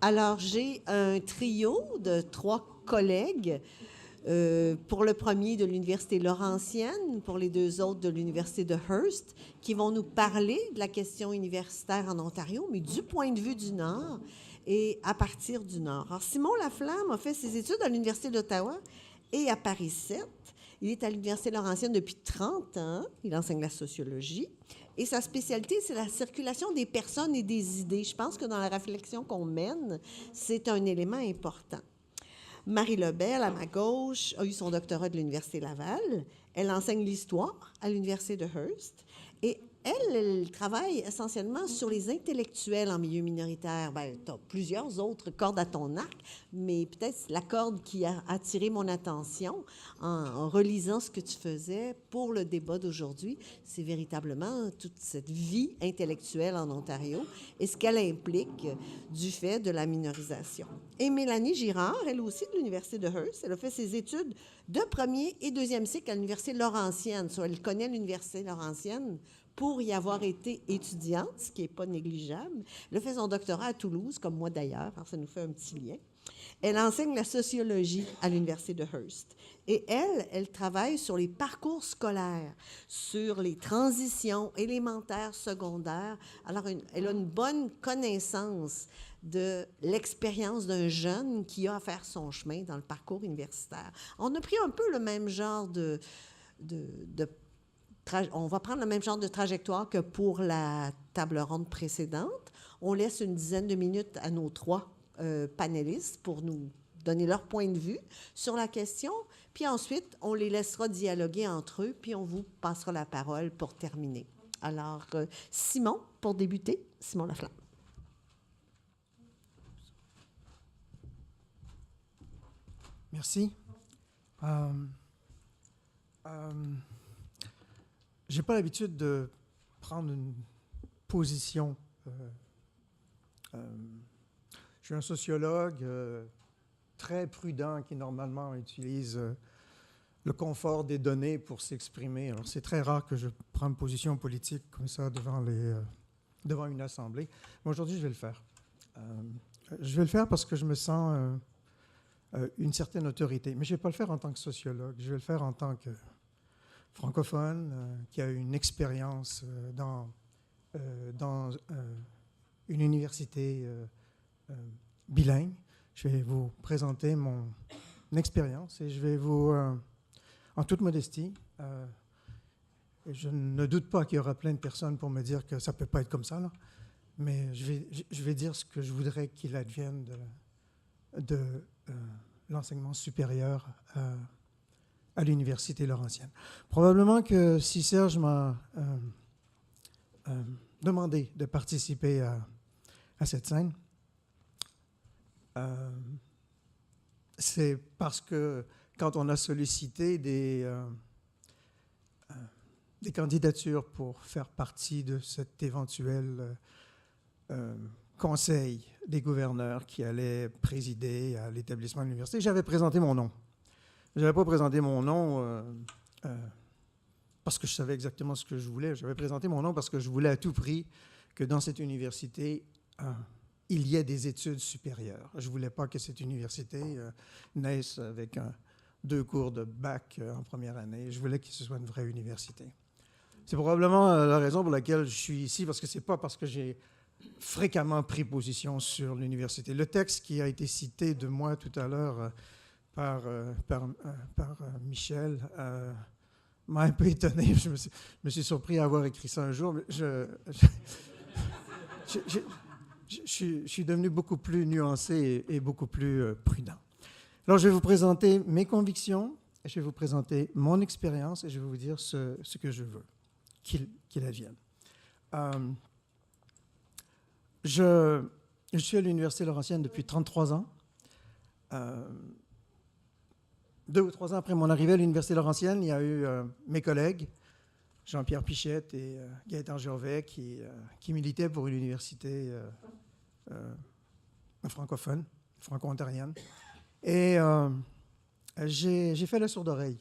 Alors, j'ai un trio de 3 collègues. Pour le premier de l'Université Laurentienne, pour les 2 autres de l'Université de Hearst, qui vont nous parler de la question universitaire en Ontario, mais du point de vue du Nord et à partir du Nord. Alors, Simon Laflamme a fait ses études à l'Université d'Ottawa et à Paris 7. Il est à l'Université Laurentienne depuis 30 ans. Il enseigne la sociologie. Et sa spécialité, c'est la circulation des personnes et des idées. Je pense que dans la réflexion qu'on mène, c'est un élément important. Marie Lebel, à ma gauche, a eu son doctorat de l'Université Laval. Elle enseigne l'histoire à l'Université de Hearst. Et elle travaille essentiellement sur les intellectuels en milieu minoritaire. Bien, tu as plusieurs autres cordes à ton arc, mais peut-être la corde qui a attiré mon attention en relisant ce que tu faisais pour le débat d'aujourd'hui, c'est véritablement toute cette vie intellectuelle en Ontario et ce qu'elle implique du fait de la minorisation. Et Mélanie Girard, elle aussi de l'Université de Hearst, elle a fait ses études de premier et deuxième cycle à l'Université Laurentienne. So, elle connaît l'Université Laurentienne pour y avoir été étudiante, ce qui n'est pas négligeable. Elle a fait son doctorat à Toulouse, comme moi d'ailleurs, alors ça nous fait un petit lien. Elle enseigne la sociologie à l'Université de Hearst. Et elle travaille sur les parcours scolaires, sur les transitions élémentaires, secondaires. Alors, elle a une bonne connaissance de l'expérience d'un jeune qui a à faire son chemin dans le parcours universitaire. On a pris un peu le même genre on va prendre le même genre de trajectoire que pour la table ronde précédente. On laisse une dizaine de minutes à nos 3 panélistes pour nous donner leur point de vue sur la question. Puis ensuite, on les laissera dialoguer entre eux, puis on vous passera la parole pour terminer. Alors, Simon, pour débuter, Simon Laflamme. Merci. J'ai pas l'habitude de prendre une position. Je suis un sociologue très prudent qui normalement utilise le confort des données pour s'exprimer. Alors c'est très rare que je prenne position politique comme ça devant une assemblée. Mais aujourd'hui, je vais le faire. Je vais le faire parce que je me sens une certaine autorité. Mais je ne vais pas le faire en tant que sociologue. Je vais le faire en tant que francophone qui a une expérience dans une université bilingue. Je vais vous présenter mon expérience et je vais vous, en toute modestie, je ne doute pas qu'il y aura plein de personnes pour me dire que ça ne peut pas être comme ça, là, mais je vais dire ce que je voudrais qu'il advienne de l'enseignement supérieur à l'Université Laurentienne. Probablement que si Serge m'a demandé de participer à cette scène, c'est parce que quand on a sollicité des candidatures pour faire partie de cet éventuel conseil des gouverneurs qui allait présider à l'établissement de l'université, j'avais présenté mon nom. Je n'avais pas présenté mon nom parce que je savais exactement ce que je voulais. J'avais présenté mon nom parce que je voulais à tout prix que dans cette université, il y ait des études supérieures. Je ne voulais pas que cette université naisse avec 2 cours de bac en première année. Je voulais que ce soit une vraie université. C'est probablement la raison pour laquelle je suis ici, parce que ce n'est pas parce que j'ai fréquemment pris position sur l'université. Le texte qui a été cité de moi tout à l'heure par Michel m'a un peu étonné. Je me suis surpris à avoir écrit ça un jour. Mais je suis devenu beaucoup plus nuancé et beaucoup plus prudent. Alors, je vais vous présenter mes convictions, je vais vous présenter mon expérience et je vais vous dire ce que je veux qu'il advienne. Je suis à l'Université Laurentienne depuis 33 ans. 2 ou 3 ans après mon arrivée à l'Université Laurentienne, il y a eu mes collègues, Jean-Pierre Pichette et Gaëtan Gervais, qui militaient pour une université francophone, franco-ontarienne. Et j'ai fait la sourde oreille.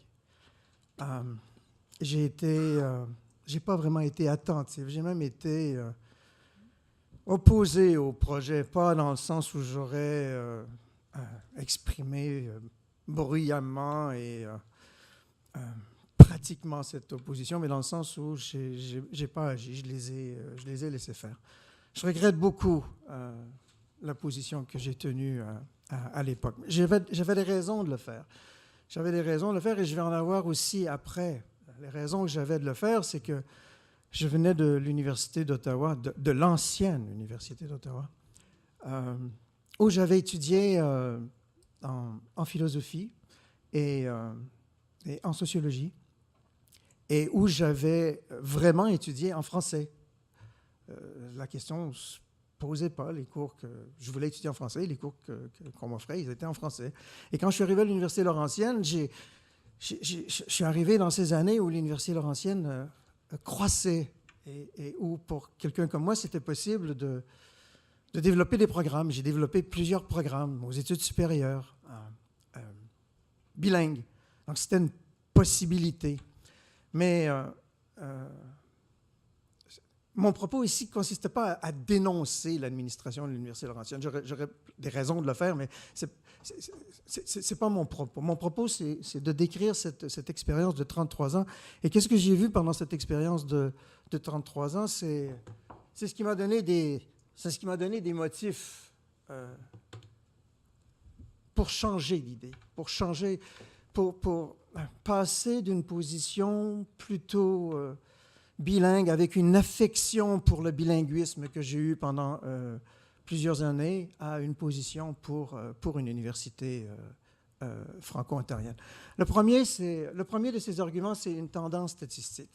J'ai pas vraiment été attentif. J'ai même été opposé au projet, pas dans le sens où j'aurais exprimé bruyamment et pratiquement cette opposition, mais dans le sens où j'ai pas agi, je les ai laissés faire. Je regrette beaucoup la position que j'ai tenue à l'époque. J'avais des raisons de le faire. J'avais des raisons de le faire et je vais en avoir aussi après. Les raisons que j'avais de le faire, c'est que je venais de l'Université d'Ottawa, de l'ancienne Université d'Ottawa, où j'avais étudié en philosophie et en sociologie, et où j'avais vraiment étudié en français. La question ne se posait pas. Les cours que je voulais étudier en français, les cours qu'on m'offrait, ils étaient en français. Et quand je suis arrivé à l'Université Laurentienne, je suis arrivé dans ces années où l'Université Laurentienne croissait et où, pour quelqu'un comme moi, c'était possible de développer des programmes. J'ai développé plusieurs programmes aux études supérieures, bilingues. Donc, c'était une possibilité. Mais mon propos ici ne consistait pas à dénoncer l'administration de l'Université Laurentienne. J'aurais des raisons de le faire, mais ce n'est pas mon propos. Mon propos, c'est de décrire cette expérience de 33 ans. Et qu'est-ce que j'ai vu pendant cette expérience de 33 ans? C'est ce qui m'a donné des motifs pour changer d'idée, pour passer d'une position plutôt bilingue, avec une affection pour le bilinguisme que j'ai eu pendant plusieurs années, à une position pour une université franco-ontarienne. Le premier de ces arguments, c'est une tendance statistique.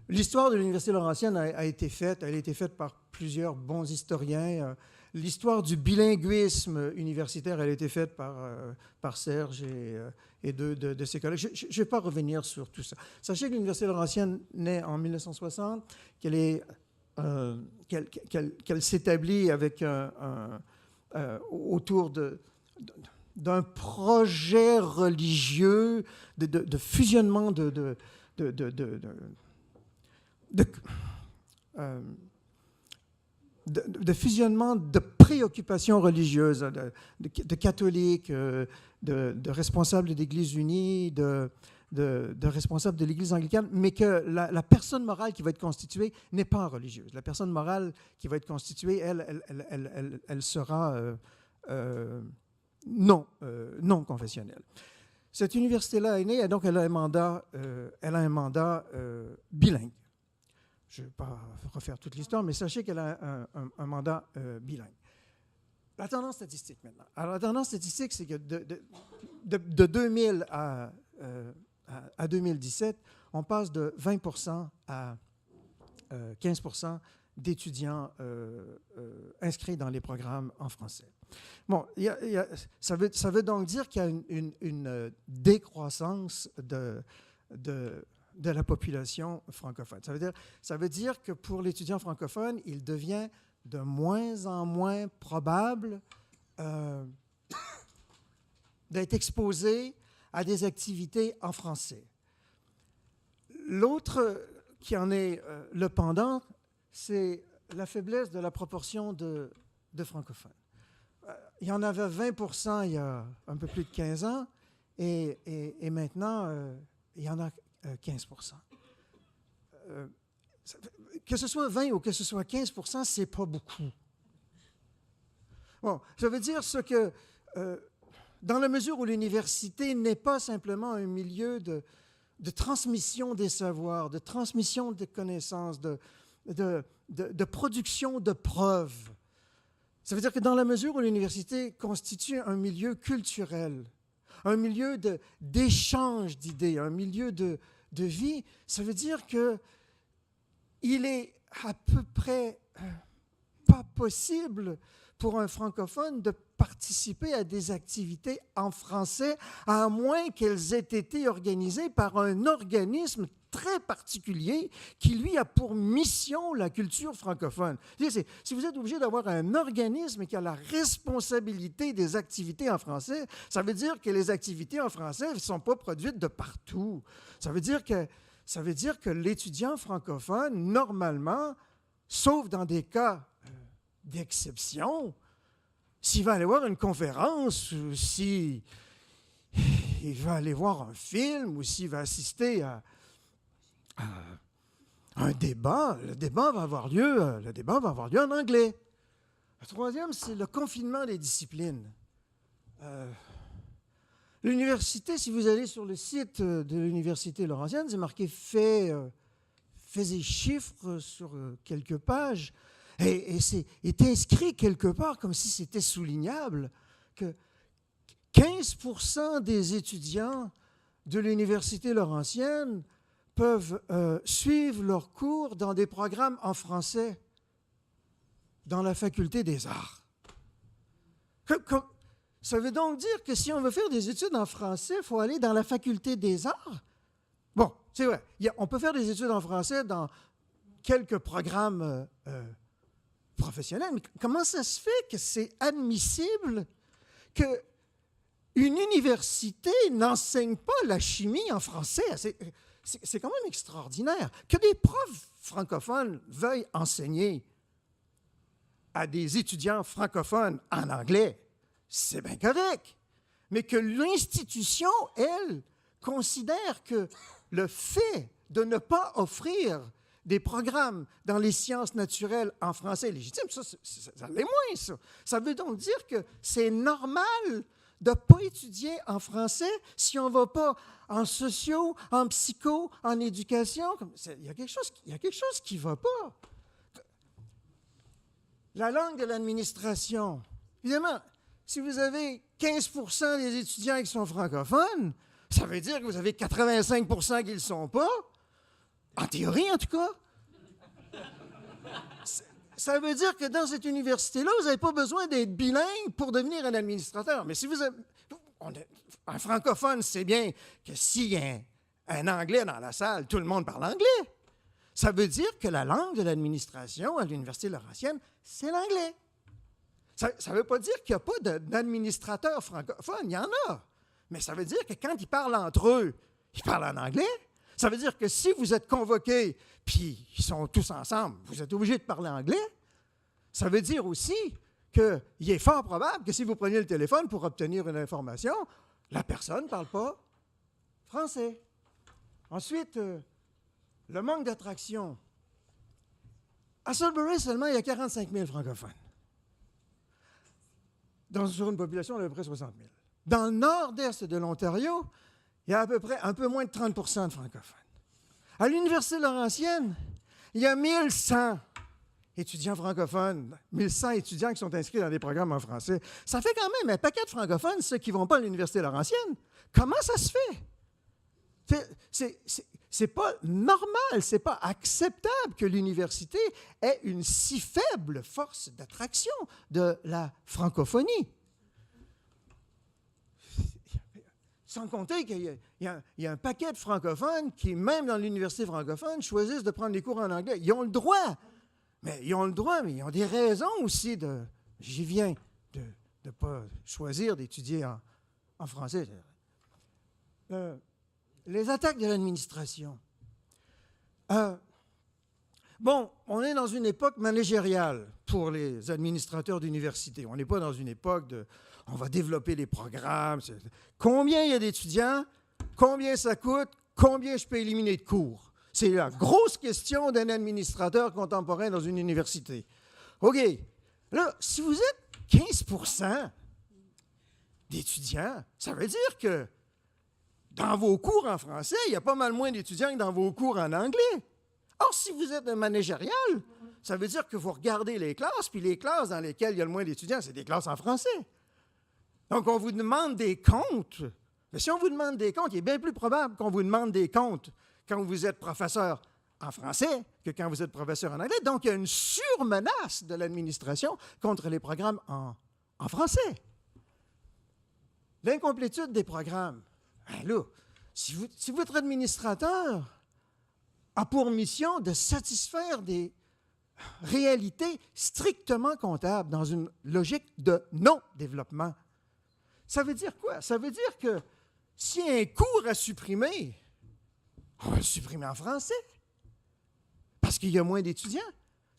L'histoire de l'Université Laurentienne elle a été faite par plusieurs bons historiens. L'histoire du bilinguisme universitaire, elle a été faite par Serge et deux de ses collègues. Je ne vais pas revenir sur tout ça. Sachez que l'Université Laurentienne naît en 1960, qu'elle s'établit avec autour d'un projet religieux de fusionnement de fusionnement de préoccupations religieuses, de catholiques, de responsables d'Église unie, de responsables de l'Église anglicane, mais que la personne morale qui va être constituée n'est pas religieuse. La personne morale qui va être constituée, elle sera non confessionnelle. Cette université-là est née, et donc elle a un mandat bilingue. Je ne vais pas refaire toute l'histoire, mais sachez qu'elle a un mandat bilingue. La tendance statistique maintenant. Alors, la tendance statistique, c'est que de 2000 à 2017, on passe de 20% à 15% d'étudiants inscrits dans les programmes en français. Bon, ça veut donc dire qu'il y a une décroissance de la population francophone. Ça veut dire que pour l'étudiant francophone, il devient de moins en moins probable d'être exposé à des activités en français. L'autre qui en est le pendant, c'est la faiblesse de la proportion de francophones. Il y en avait 20% il y a un peu plus de 15 ans, et maintenant, il y en a 15%. Que ce soit 20 ou que ce soit 15%, ce n'est pas beaucoup. Bon, ça veut dire que dans la mesure où l'université n'est pas simplement un milieu de transmission des savoirs, de transmission des connaissances, de production de preuves, ça veut dire que dans la mesure où l'université constitue un milieu culturel, un milieu d'échange d'idées, un milieu de vie, ça veut dire qu'il est à peu près pas possible pour un francophone de participer à des activités en français, à moins qu'elles aient été organisées par un organisme très particulier qui, lui, a pour mission la culture francophone. Si vous êtes obligé d'avoir un organisme qui a la responsabilité des activités en français, ça veut dire que les activités en français ne sont pas produites de partout. Ça veut dire que l'étudiant francophone, normalement, sauf dans des cas d'exception, s'il va aller voir une conférence, ou s'il va aller voir un film, ou s'il va assister à un débat, le débat va avoir lieu en anglais. Le troisième, c'est le confinement des disciplines. L'université, si vous allez sur le site de l'Université Laurentienne, c'est marqué faits et chiffres sur quelques pages, et c'est inscrit quelque part comme si c'était soulignable que 15% des étudiants de l'Université Laurentienne peuvent suivre leurs cours dans des programmes en français dans la faculté des arts. Ça veut donc dire que si on veut faire des études en français, il faut aller dans la faculté des arts? Bon, c'est vrai, on peut faire des études en français dans quelques programmes professionnels, mais comment ça se fait que c'est admissible qu'une université n'enseigne pas la chimie en français? C'est quand même extraordinaire que des profs francophones veuillent enseigner à des étudiants francophones en anglais. C'est bien correct. Mais que l'institution, elle, considère que le fait de ne pas offrir des programmes dans les sciences naturelles en français est légitime, ça l'est moins, ça. Ça veut donc dire que c'est normal de ne pas étudier en français si on ne va pas en socio, en psycho, en éducation. Il y a quelque chose qui ne va pas. La langue de l'administration. Évidemment, si vous avez 15% des étudiants qui sont francophones, ça veut dire que vous avez 85% qui ne le sont pas. En théorie, en tout cas. Ça veut dire que dans cette université-là, vous n'avez pas besoin d'être bilingue pour devenir un administrateur. Mais si vous avez... Un francophone sait bien que s'il y a un anglais dans la salle, tout le monde parle anglais. Ça veut dire que la langue de l'administration à l'Université Laurentienne, c'est l'anglais. Ça ne veut pas dire qu'il n'y a pas d'administrateurs francophones, il y en a. Mais ça veut dire que quand ils parlent entre eux, ils parlent en anglais. Ça veut dire que si vous êtes convoqués, puis ils sont tous ensemble, vous êtes obligés de parler anglais. Ça veut dire aussi qu'il est fort probable que si vous preniez le téléphone pour obtenir une information, la personne ne parle pas français. Ensuite, le manque d'attraction. À Sudbury seulement, il y a 45 000 francophones. Sur une population d'à peu près 60 000. Dans le nord-est de l'Ontario, il y a à peu près un peu moins de 30 % de francophones. À l'Université Laurentienne, il y a 1100 étudiants francophones, 1100 étudiants qui sont inscrits dans des programmes en français. Ça fait quand même un paquet de francophones, ceux qui ne vont pas à l'Université Laurentienne. Comment ça se fait? C'est pas normal, c'est pas acceptable que l'université ait une si faible force d'attraction de la francophonie. Sans compter qu'il y a un paquet de francophones qui, même dans l'université francophone, choisissent de prendre des cours en anglais. Ils ont le droit. Mais ils ont des raisons aussi j'y viens, de ne pas choisir d'étudier en français. Les attaques de l'administration. Bon, on est dans une époque managériale pour les administrateurs d'université. On n'est pas dans une époque on va développer les programmes. Combien il y a d'étudiants? Combien ça coûte? Combien je peux éliminer de cours? C'est la grosse question d'un administrateur contemporain dans une université. OK. Là, si vous êtes 15% d'étudiants, ça veut dire que dans vos cours en français, il y a pas mal moins d'étudiants que dans vos cours en anglais. Or, si vous êtes un managérial, ça veut dire que vous regardez les classes, puis les classes dans lesquelles il y a le moins d'étudiants, c'est des classes en français. Donc, on vous demande des comptes. Mais si on vous demande des comptes, il est bien plus probable qu'on vous demande des comptes quand vous êtes professeur en français que quand vous êtes professeur en anglais. Donc, il y a une surmenace de l'administration contre les programmes en français. L'incomplétude des programmes. Là, si votre administrateur a pour mission de satisfaire des réalités strictement comptables dans une logique de non-développement, ça veut dire quoi? Ça veut dire que s'il y a un cours à supprimer, on va le supprimer en français parce qu'il y a moins d'étudiants.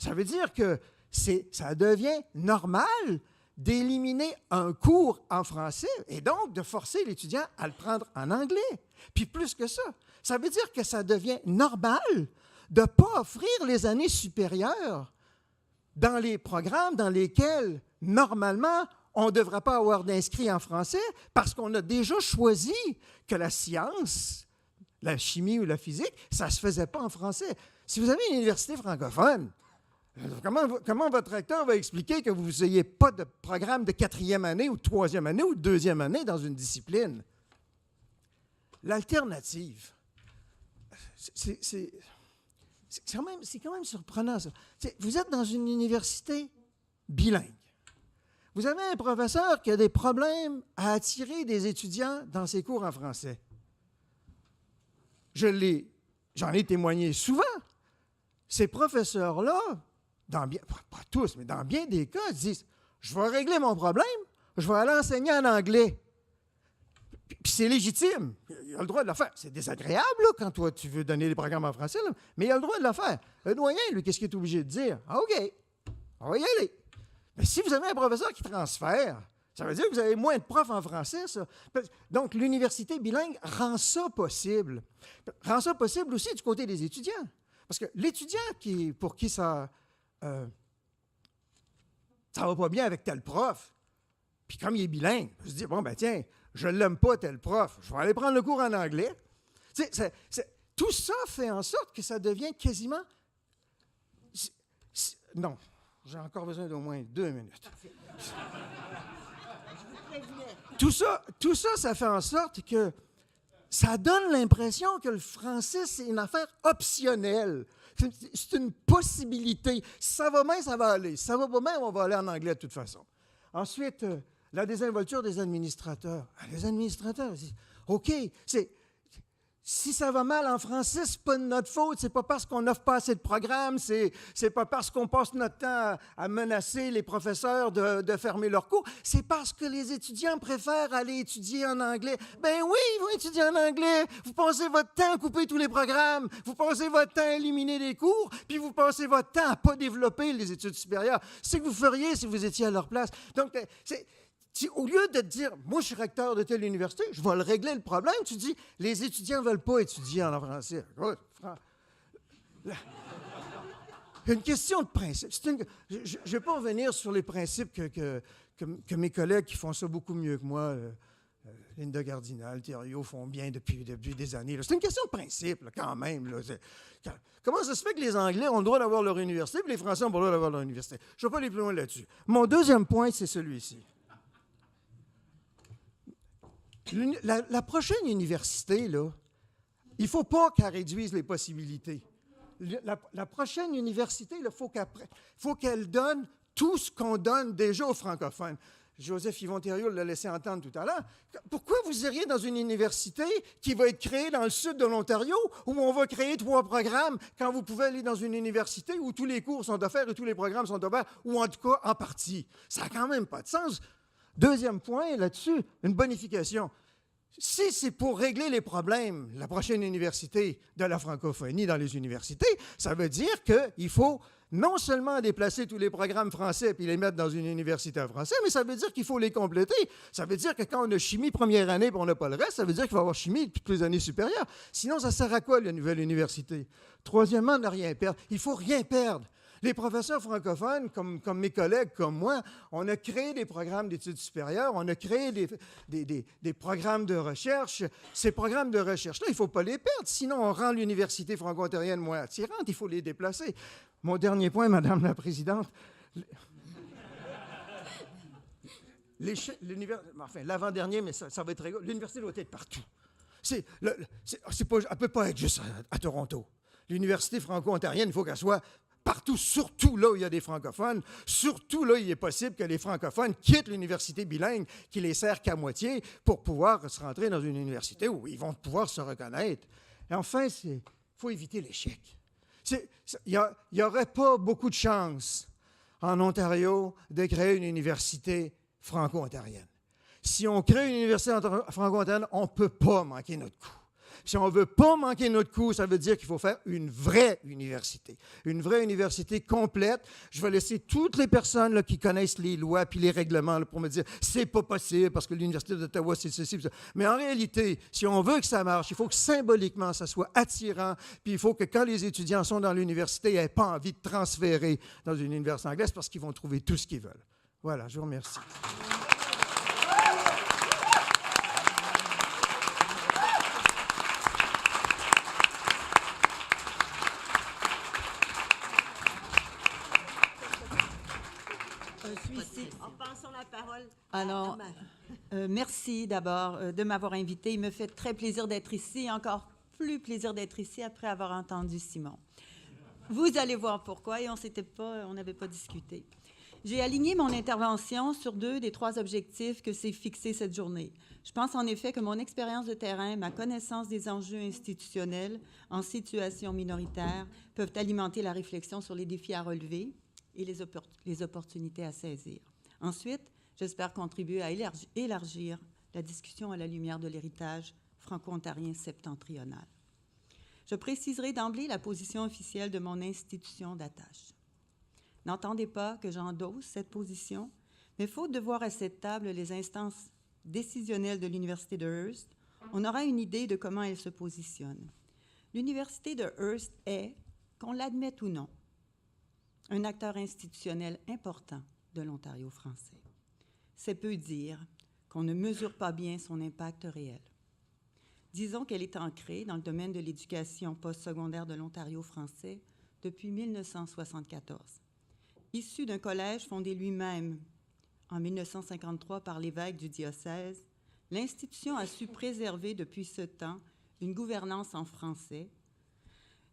Ça veut dire que ça devient normal d'éliminer un cours en français et donc de forcer l'étudiant à le prendre en anglais. Puis plus que ça veut dire que ça devient normal de ne pas offrir les années supérieures dans les programmes dans lesquels, normalement, on ne devrait pas avoir d'inscrits en français parce qu'on a déjà choisi que la science, la chimie ou la physique, ça ne se faisait pas en français. Si vous avez une université francophone, comment votre recteur va expliquer que vous n'ayez pas de programme de 4e année ou de 3e année ou de 2e année dans une discipline? L'alternative, c'est quand même surprenant, ça. Vous êtes dans une université bilingue. Vous avez un professeur qui a des problèmes à attirer des étudiants dans ses cours en français. J'en ai témoigné souvent. Ces professeurs-là, pas tous, mais dans bien des cas, disent « Je vais régler mon problème, je vais aller enseigner en anglais. » Puis c'est légitime. Il a le droit de le faire. C'est désagréable là, quand toi, tu veux donner des programmes en français, là, mais il a le droit de le faire. Le doyen, lui, qu'est-ce qu'il est obligé de dire? Ah, OK, on va y aller. Mais si vous avez un professeur qui transfère, ça veut dire que vous avez moins de profs en français, ça. Donc, l'université bilingue rend ça possible. Rend ça possible aussi du côté des étudiants. Parce que l'étudiant pour qui ça ne va pas bien avec tel prof, puis comme il est bilingue, il se dit, bon, ben tiens, je ne l'aime pas, tel prof, je vais aller prendre le cours en anglais. Tout ça fait en sorte que ça devient quasiment... Non, j'ai encore besoin d'au moins 2 minutes. Tout ça fait en sorte que ça donne l'impression que le français, c'est une affaire optionnelle. C'est une possibilité. Si ça va bien, ça va aller. Si ça va pas bien, on va aller en anglais de toute façon. Ensuite, la désinvolture des administrateurs. Les administrateurs disent, OK, si ça va mal en français, ce n'est pas de notre faute, c'est pas parce qu'on n'offre pas assez de programmes, c'est pas parce qu'on passe notre temps à menacer les professeurs de fermer leurs cours, c'est parce que les étudiants préfèrent aller étudier en anglais. Ben oui, ils vont étudier en anglais. Vous passez votre temps à couper tous les programmes, vous passez votre temps à éliminer des cours, puis vous passez votre temps à ne pas développer les études supérieures. C'est ce que vous feriez si vous étiez à leur place. Donc, au lieu de te dire, moi, je suis recteur de telle université, je vais le régler le problème, tu dis, les étudiants ne veulent pas étudier en français. Une question de principe. Je ne vais pas revenir sur les principes que mes collègues qui font ça beaucoup mieux que moi, Linda Gardinal, Thériault, font bien depuis des années. C'est une question de principe, là, quand même. Là. Comment ça se fait que les Anglais ont le droit d'avoir leur université et les Français ont pas le droit d'avoir leur université? Je ne vais pas aller plus loin là-dessus. Mon deuxième point, c'est celui-ci. La prochaine université, là, il ne faut pas qu'elle réduise les possibilités. La prochaine université, il faut qu'elle donne tout ce qu'on donne déjà aux francophones. Joseph Yvon Thériault l'a laissé entendre tout à l'heure. Pourquoi vous iriez dans une université qui va être créée dans le sud de l'Ontario, où on va créer 3 programmes, quand vous pouvez aller dans une université où tous les cours sont offerts et tous les programmes sont offerts, ou en tout cas en partie? Ça n'a quand même pas de sens. Deuxième point là-dessus, une bonification. Si c'est pour régler les problèmes, la prochaine université de la francophonie dans les universités, ça veut dire qu'il faut non seulement déplacer tous les programmes français puis les mettre dans une université en français, mais ça veut dire qu'il faut les compléter. Ça veut dire que quand on a chimie première année et on n'a pas le reste, ça veut dire qu'il faut avoir chimie toutes les années supérieures. Sinon, ça sert à quoi, la nouvelle université? Troisièmement, ne rien perdre. Il ne faut rien perdre. Les professeurs francophones, comme mes collègues, comme moi, on a créé des programmes d'études supérieures, on a créé des programmes de recherche. Ces programmes de recherche-là, il ne faut pas les perdre, sinon on rend l'université franco-ontarienne moins attirante, il faut les déplacer. Mon dernier point, Madame la Présidente, l'avant-dernier, mais ça va être rigolo, l'université doit être partout. Elle ne peut pas être juste à Toronto. L'université franco-ontarienne, il faut qu'elle soit partout, surtout là où il y a des francophones, surtout là où il est possible que les francophones quittent l'université bilingue qui les sert qu'à moitié pour pouvoir se rentrer dans une université où ils vont pouvoir se reconnaître. Et enfin, il faut éviter l'échec. Il n'y aurait pas beaucoup de chance en Ontario de créer une université franco-ontarienne. Si on crée une université franco-ontarienne, on ne peut pas manquer notre coup. Si on ne veut pas manquer notre coup, ça veut dire qu'il faut faire une vraie université complète. Je vais laisser toutes les personnes là, qui connaissent les lois puis les règlements là, pour me dire c'est pas possible parce que l'Université d'Ottawa, c'est ceci. Mais en réalité, si on veut que ça marche, il faut que symboliquement, ça soit attirant, puis il faut que quand les étudiants sont dans l'université, ils n'aient pas envie de transférer dans une université anglaise parce qu'ils vont trouver tout ce qu'ils veulent. Voilà, je vous remercie. En passant la parole Alors, merci d'abord de m'avoir invité. Il me fait très plaisir d'être ici, encore plus plaisir d'être ici après avoir entendu Simon. Vous allez voir pourquoi, et on n'avait pas discuté. J'ai aligné mon intervention sur 2 des 3 objectifs que s'est fixé cette journée. Je pense en effet que mon expérience de terrain, ma connaissance des enjeux institutionnels en situation minoritaire peuvent alimenter la réflexion sur les défis à relever et les opportunités à saisir. Ensuite, j'espère contribuer à élargir la discussion à la lumière de l'héritage franco-ontarien septentrional. Je préciserai d'emblée la position officielle de mon institution d'attache. N'entendez pas que j'endosse cette position, mais faute de voir à cette table les instances décisionnelles de l'Université de Hearst, on aura une idée de comment elle se positionne. L'Université de Hearst est, qu'on l'admette ou non, un acteur institutionnel important de l'Ontario français. C'est peu dire qu'on ne mesure pas bien son impact réel. Disons qu'elle est ancrée dans le domaine de l'éducation postsecondaire de l'Ontario français depuis 1974. Issu d'un collège fondé lui-même en 1953 par l'évêque du diocèse, l'institution a su préserver depuis ce temps une gouvernance en français,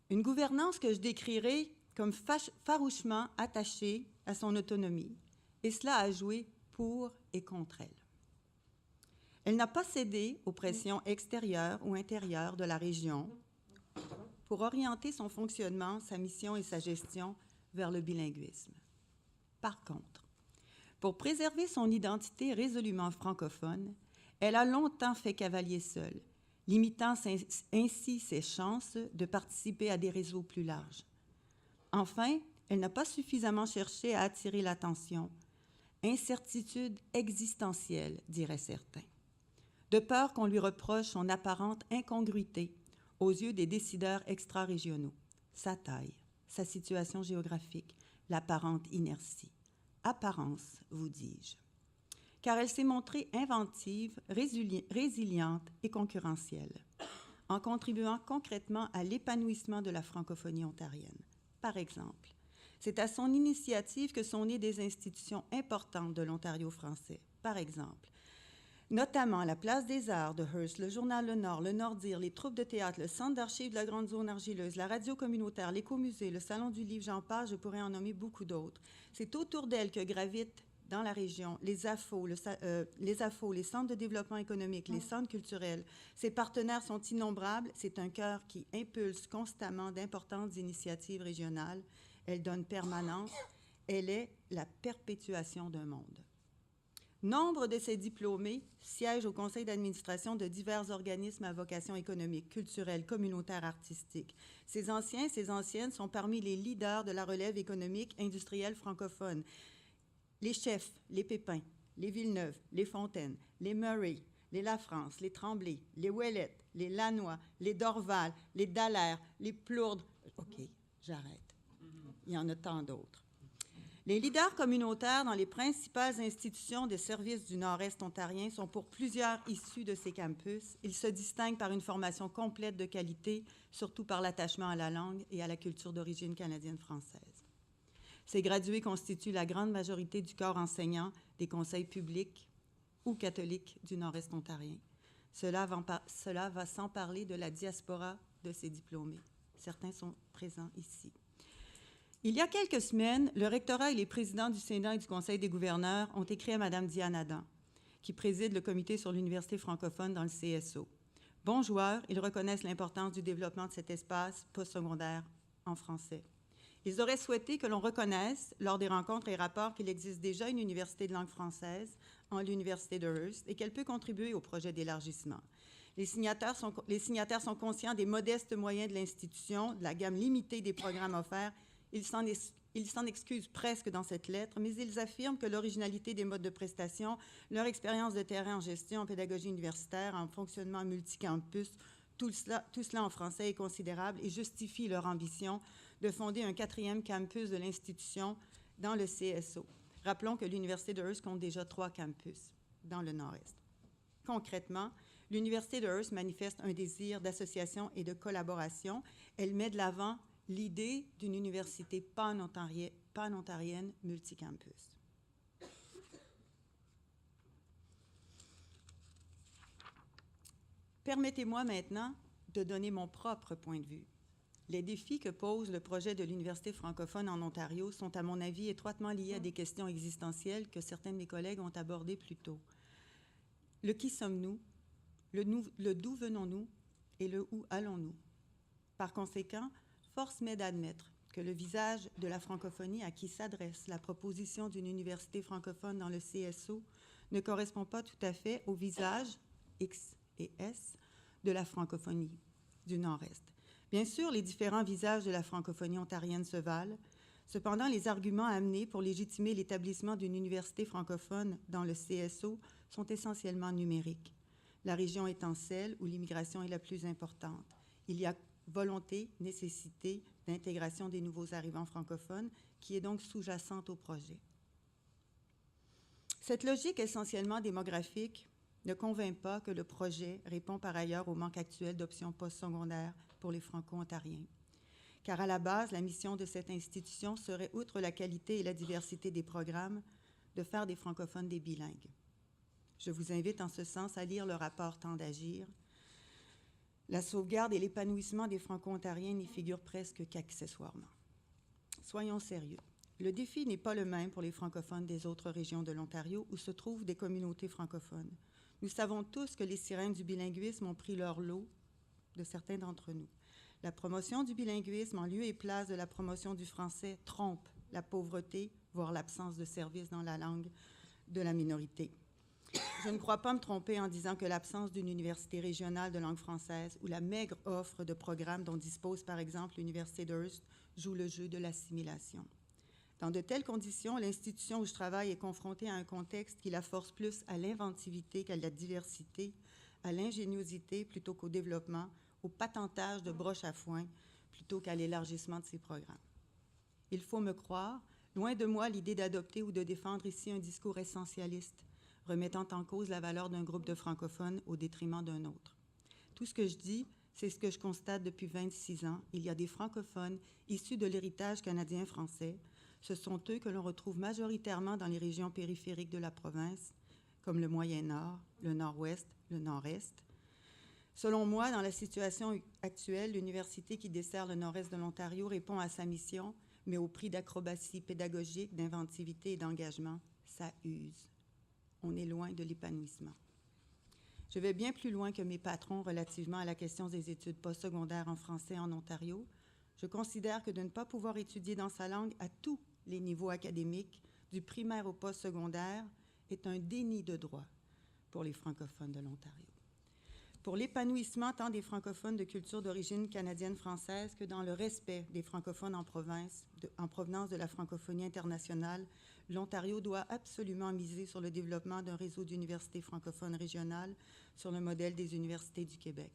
une gouvernance que je décrirais comme farouchement attachée à son autonomie, et cela a joué pour et contre elle. Elle n'a pas cédé aux pressions extérieures ou intérieures de la région pour orienter son fonctionnement, sa mission et sa gestion vers le bilinguisme. Par contre, pour préserver son identité résolument francophone, elle a longtemps fait cavalier seul, limitant ainsi ses chances de participer à des réseaux plus larges. Enfin, elle n'a pas suffisamment cherché à attirer l'attention. Incertitude existentielle, diraient certains, de peur qu'on lui reproche son apparente incongruité aux yeux des décideurs extra-régionaux, sa taille, sa situation géographique, l'apparente inertie. Apparence, vous dis-je. Car elle s'est montrée inventive, résiliente et concurrentielle, en contribuant concrètement à l'épanouissement de la francophonie ontarienne. Par exemple, c'est à son initiative que sont nées des institutions importantes de l'Ontario français. Par exemple, notamment la Place des Arts de Hearst, le Journal Le Nord, le Nordir, les troupes de théâtre, le Centre d'archives de la Grande Zone argileuse, la radio communautaire, l'écomusée, le Salon du livre, j'en passe, je pourrais en nommer beaucoup d'autres. C'est autour d'elle que gravitent dans la région les AFO, les centres de développement économique, les centres culturels. Ses partenaires sont innombrables. C'est un cœur qui impulse constamment d'importantes initiatives régionales. Elle donne permanence. Elle est la perpétuation d'un monde. Nombre de ses diplômés siègent au conseil d'administration de divers organismes à vocation économique, culturelle, communautaire, artistique. Ces anciens, ces anciennes sont parmi les leaders de la relève économique industrielle francophone. Les Chefs, les Pépins, les Villeneuve, les Fontaines, les Murray, les Lafrance, les Tremblay, les Ouellette, les Lannoy, les Dorval, les Dallaire, les Plourdes. OK, j'arrête. Il y en a tant d'autres. Les leaders communautaires dans les principales institutions de services du Nord-Est ontarien sont pour plusieurs issus de ces campus. Ils se distinguent par une formation complète de qualité, surtout par l'attachement à la langue et à la culture d'origine canadienne-française. Ces gradués constituent la grande majorité du corps enseignant des conseils publics ou catholiques du Nord-Est ontarien. Cela va sans parler de la diaspora de ces diplômés. Certains sont présents ici. Il y a quelques semaines, le rectorat et les présidents du Sénat et du Conseil des gouverneurs ont écrit à Mme Diane Adam, qui préside le comité sur l'université francophone dans le CSO. Bons joueurs, ils reconnaissent l'importance du développement de cet espace postsecondaire en français. Ils auraient souhaité que l'on reconnaisse, lors des rencontres et rapports, qu'il existe déjà une université de langue française en l'Université de Hearst et qu'elle peut contribuer au projet d'élargissement. Les signataires sont conscients des modestes moyens de l'institution, de la gamme limitée des programmes offerts. Ils s'en excusent presque dans cette lettre, mais ils affirment que l'originalité des modes de prestation, leur expérience de terrain en gestion, en pédagogie universitaire, en fonctionnement multicampus, tout cela en français est considérable et justifie leur ambition de fonder un 4e campus de l'institution dans le CSO. Rappelons que l'Université de Hearst compte déjà 3 campus dans le Nord-Est. Concrètement, l'Université de Hearst manifeste un désir d'association et de collaboration. Elle met de l'avant l'idée d'une université pan-ontarienne multicampus. Permettez-moi maintenant de donner mon propre point de vue. Les défis que pose le projet de l'Université francophone en Ontario sont, à mon avis, étroitement liés à des questions existentielles que certains de mes collègues ont abordées plus tôt. Le qui sommes-nous, le d'où venons-nous et le où allons-nous. Par conséquent, force m'est d'admettre que le visage de la francophonie à qui s'adresse la proposition d'une université francophone dans le CSO ne correspond pas tout à fait au visage X et S de la francophonie du Nord-Est. Bien sûr, les différents visages de la francophonie ontarienne se valent. Cependant, les arguments amenés pour légitimer l'établissement d'une université francophone dans le CSO sont essentiellement numériques, la région étant celle où l'immigration est la plus importante. Il y a volonté, nécessité d'intégration des nouveaux arrivants francophones qui est donc sous-jacente au projet. Cette logique essentiellement démographique ne convainc pas que le projet répond par ailleurs au manque actuel d'options postsecondaires pour les Franco-ontariens. Car à la base, la mission de cette institution serait, outre la qualité et la diversité des programmes, de faire des francophones des bilingues. Je vous invite en ce sens à lire le rapport Temps d'agir. La sauvegarde et l'épanouissement des Franco-ontariens n'y figurent presque qu'accessoirement. Soyons sérieux. Le défi n'est pas le même pour les francophones des autres régions de l'Ontario où se trouvent des communautés francophones. Nous savons tous que les sirènes du bilinguisme ont pris leur lot de certains d'entre nous. La promotion du bilinguisme en lieu et place de la promotion du français trompe la pauvreté, voire l'absence de service dans la langue de la minorité. Je ne crois pas me tromper en disant que l'absence d'une université régionale de langue française ou la maigre offre de programmes dont dispose par exemple l'Université de Hearst joue le jeu de l'assimilation. Dans de telles conditions, l'institution où je travaille est confrontée à un contexte qui la force plus à l'inventivité qu'à la diversité, à l'ingéniosité plutôt qu'au développement, au patentage de broches à foin plutôt qu'à l'élargissement de ses programmes. Il faut me croire, loin de moi l'idée d'adopter ou de défendre ici un discours essentialiste, remettant en cause la valeur d'un groupe de francophones au détriment d'un autre. Tout ce que je dis, c'est ce que je constate depuis 26 ans. Il y a des francophones issus de l'héritage canadien-français. Ce sont eux que l'on retrouve majoritairement dans les régions périphériques de la province, comme le Moyen-Nord, le Nord-Ouest, le Nord-Est. Selon moi, dans la situation actuelle, l'université qui dessert le Nord-Est de l'Ontario répond à sa mission, mais au prix d'acrobatie pédagogique, d'inventivité et d'engagement, ça use. On est loin de l'épanouissement. Je vais bien plus loin que mes patrons relativement à la question des études postsecondaires en français en Ontario. Je considère que de ne pas pouvoir étudier dans sa langue à tous les niveaux académiques, du primaire au postsecondaire, est un déni de droit pour les francophones de l'Ontario. Pour l'épanouissement tant des francophones de culture d'origine canadienne-française que dans le respect des francophones en provenance de la francophonie internationale, l'Ontario doit absolument miser sur le développement d'un réseau d'universités francophones régionales sur le modèle des universités du Québec.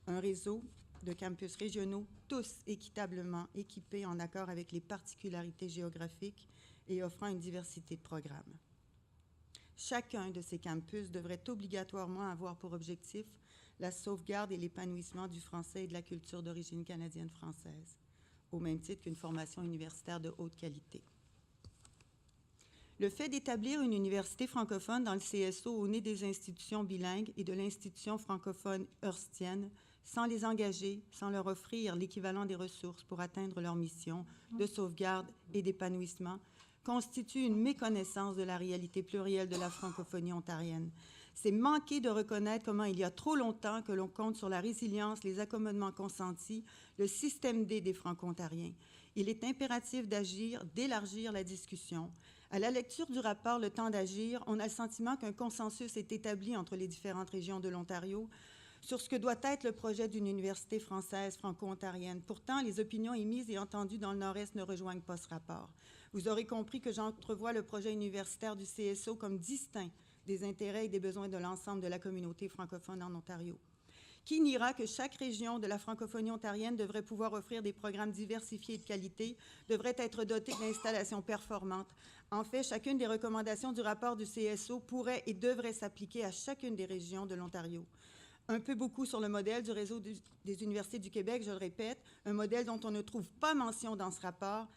Un réseau de campus régionaux, tous équitablement équipés en accord avec les particularités géographiques et offrant une diversité de programmes. Chacun de ces campus devrait obligatoirement avoir pour objectif la sauvegarde et l'épanouissement du français et de la culture d'origine canadienne-française, au même titre qu'une formation universitaire de haute qualité. Le fait d'établir une université francophone dans le CSO au nez des institutions bilingues et de l'institution francophone hearstienne, sans les engager, sans leur offrir l'équivalent des ressources pour atteindre leur mission de sauvegarde et d'épanouissement, constitue une méconnaissance de la réalité plurielle de la francophonie ontarienne. C'est manquer de reconnaître comment il y a trop longtemps que l'on compte sur la résilience, les accommodements consentis, le système D des Franco-ontariens. Il est impératif d'agir, d'élargir la discussion. À la lecture du rapport Le Temps d'agir, on a le sentiment qu'un consensus est établi entre les différentes régions de l'Ontario sur ce que doit être le projet d'une université française franco-ontarienne. Pourtant, les opinions émises et entendues dans le Nord-Est ne rejoignent pas ce rapport. Vous aurez compris que j'entrevois le projet universitaire du CSO comme distinct des intérêts et des besoins de l'ensemble de la communauté francophone en Ontario. Qui niera que chaque région de la francophonie ontarienne devrait pouvoir offrir des programmes diversifiés et de qualité, devrait être dotée d'installations performantes. En fait, chacune des recommandations du rapport du CSO pourrait et devrait s'appliquer à chacune des régions de l'Ontario. Un peu beaucoup sur le modèle du réseau des universités du Québec, je le répète, un modèle dont on ne trouve pas mention dans ce rapport,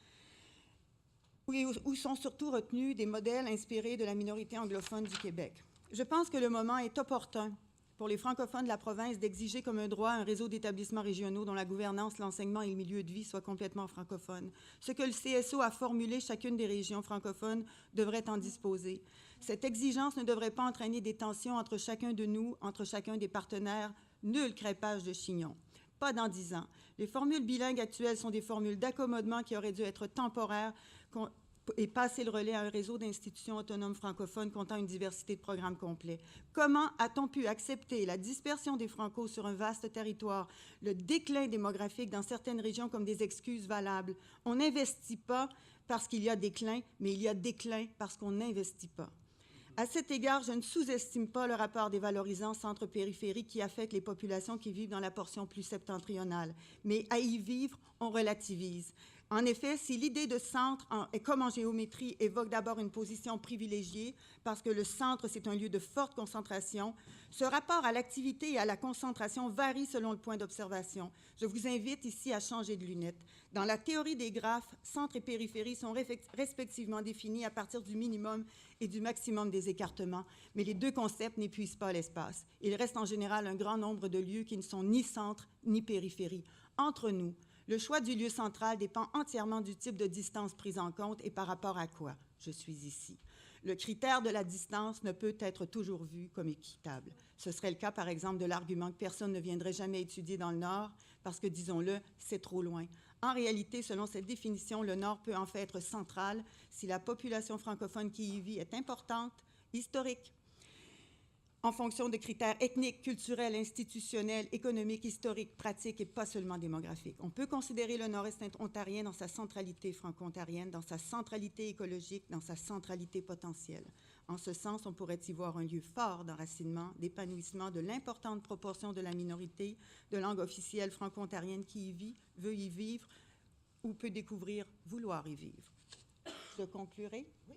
où sont surtout retenus des modèles inspirés de la minorité anglophone du Québec. Je pense que le moment est opportun pour les francophones de la province d'exiger comme un droit un réseau d'établissements régionaux dont la gouvernance, l'enseignement et le milieu de vie soient complètement francophones. Ce que le CSO a formulé, chacune des régions francophones devrait en disposer. Cette exigence ne devrait pas entraîner des tensions entre chacun de nous, entre chacun des partenaires. Nul crêpage de chignon. Pas dans 10 ans. Les formules bilingues actuelles sont des formules d'accommodement qui auraient dû être temporaires et passer le relais à un réseau d'institutions autonomes francophones comptant une diversité de programmes complets. Comment a-t-on pu accepter la dispersion des Francos sur un vaste territoire, le déclin démographique dans certaines régions comme des excuses valables? On n'investit pas parce qu'il y a déclin, mais il y a déclin parce qu'on n'investit pas. À cet égard, je ne sous-estime pas le rapport dévalorisant centre-périphérie qui affecte les populations qui vivent dans la portion plus septentrionale. Mais à y vivre, on relativise. En effet, si l'idée de centre, comme en géométrie, évoque d'abord une position privilégiée, parce que le centre, c'est un lieu de forte concentration, ce rapport à l'activité et à la concentration varie selon le point d'observation. Je vous invite ici à changer de lunettes. Dans la théorie des graphes, centre et périphérie sont respectivement définis à partir du minimum et du maximum des écartements, mais les deux concepts n'épuisent pas l'espace. Il reste en général un grand nombre de lieux qui ne sont ni centre ni périphérie. Entre nous, le choix du lieu central dépend entièrement du type de distance prise en compte et par rapport à quoi je suis ici. Le critère de la distance ne peut être toujours vu comme équitable. Ce serait le cas, par exemple, de l'argument que personne ne viendrait jamais étudier dans le Nord parce que, disons-le, c'est trop loin. En réalité, selon cette définition, le Nord peut en fait être central si la population francophone qui y vit est importante, historique, en fonction de critères ethniques, culturels, institutionnels, économiques, historiques, pratiques et pas seulement démographiques. On peut considérer le Nord-Est ontarien dans sa centralité franco-ontarienne, dans sa centralité écologique, dans sa centralité potentielle. En ce sens, on pourrait y voir un lieu fort d'enracinement, d'épanouissement de l'importante proportion de la minorité de langue officielle franco-ontarienne qui y vit, veut y vivre ou peut découvrir vouloir y vivre. Je conclurai? Oui.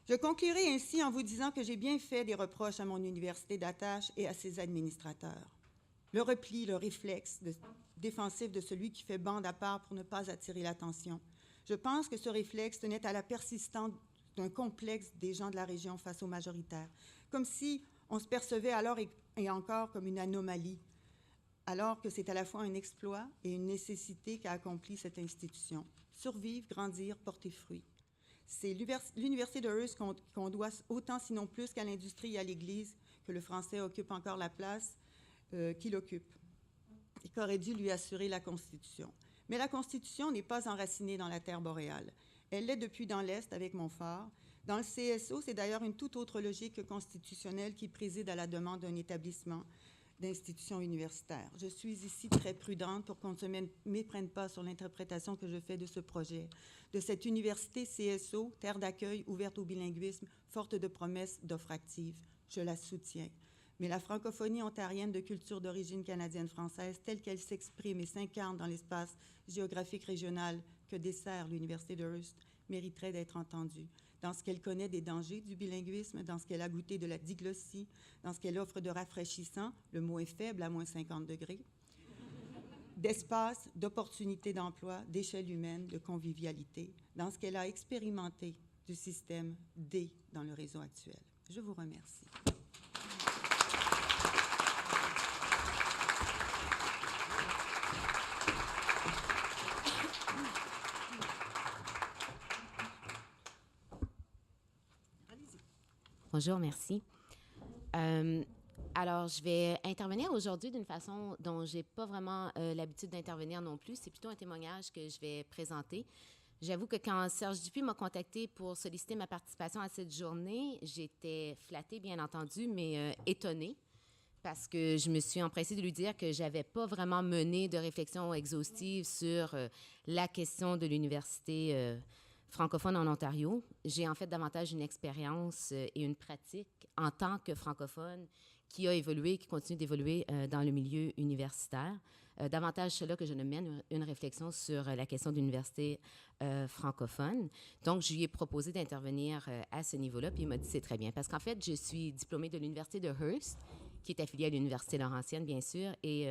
Je conclurai ainsi en vous disant que j'ai bien fait des reproches à mon université d'attache et à ses administrateurs. Le repli, le réflexe défensif de celui qui fait bande à part pour ne pas attirer l'attention. Je pense que ce réflexe tenait à la persistance d'un complexe des gens de la région face aux majoritaires, comme si on se percevait alors et encore comme une anomalie, alors que c'est à la fois un exploit et une nécessité qu'a accompli cette institution. Survivre, grandir, porter fruit. C'est l'Université de Hearst qu'on doit autant, sinon plus, qu'à l'industrie et à l'Église, que le français occupe encore la place qu'il occupe et qu'aurait dû lui assurer la Constitution. Mais la Constitution n'est pas enracinée dans la terre boréale. Elle l'est depuis dans l'Est avec Montfort. Dans le CSO, c'est d'ailleurs une toute autre logique constitutionnelle qui préside à la demande d'un établissement d'institutions universitaires. Je suis ici très prudente pour qu'on ne se méprenne pas sur l'interprétation que je fais de ce projet, de cette université CSO, terre d'accueil ouverte au bilinguisme, forte de promesses d'offres actives. Je la soutiens. Mais la francophonie ontarienne de culture d'origine canadienne-française, telle qu'elle s'exprime et s'incarne dans l'espace géographique régional que dessert l'Université de Hearst, mériterait d'être entendue. Dans ce qu'elle connaît des dangers du bilinguisme, dans ce qu'elle a goûté de la diglossie, dans ce qu'elle offre de rafraîchissant, le mot est faible à moins 50 degrés, d'espace, d'opportunités d'emploi, d'échelle humaine, de convivialité, dans ce qu'elle a expérimenté du système D dans le réseau actuel. Je vous remercie. Bonjour, merci. Alors, je vais intervenir aujourd'hui d'une façon dont je n'ai pas vraiment l'habitude d'intervenir non plus. C'est plutôt un témoignage que je vais présenter. J'avoue que quand Serge Dupuis m'a contactée pour solliciter ma participation à cette journée, j'étais flattée, bien entendu, mais étonnée, parce que je me suis empressée de lui dire que j'avais pas vraiment mené de réflexion exhaustive sur la question de l'université francophone en Ontario. J'ai en fait davantage une expérience et une pratique en tant que francophone qui a évolué, qui continue d'évoluer dans le milieu universitaire. Davantage cela que je ne mène une réflexion sur la question de l'université francophone. Donc, je lui ai proposé d'intervenir à ce niveau-là, puis il m'a dit c'est très bien. Parce qu'en fait, je suis diplômée de l'université de Hearst, qui est affiliée à l'université Laurentienne, bien sûr, et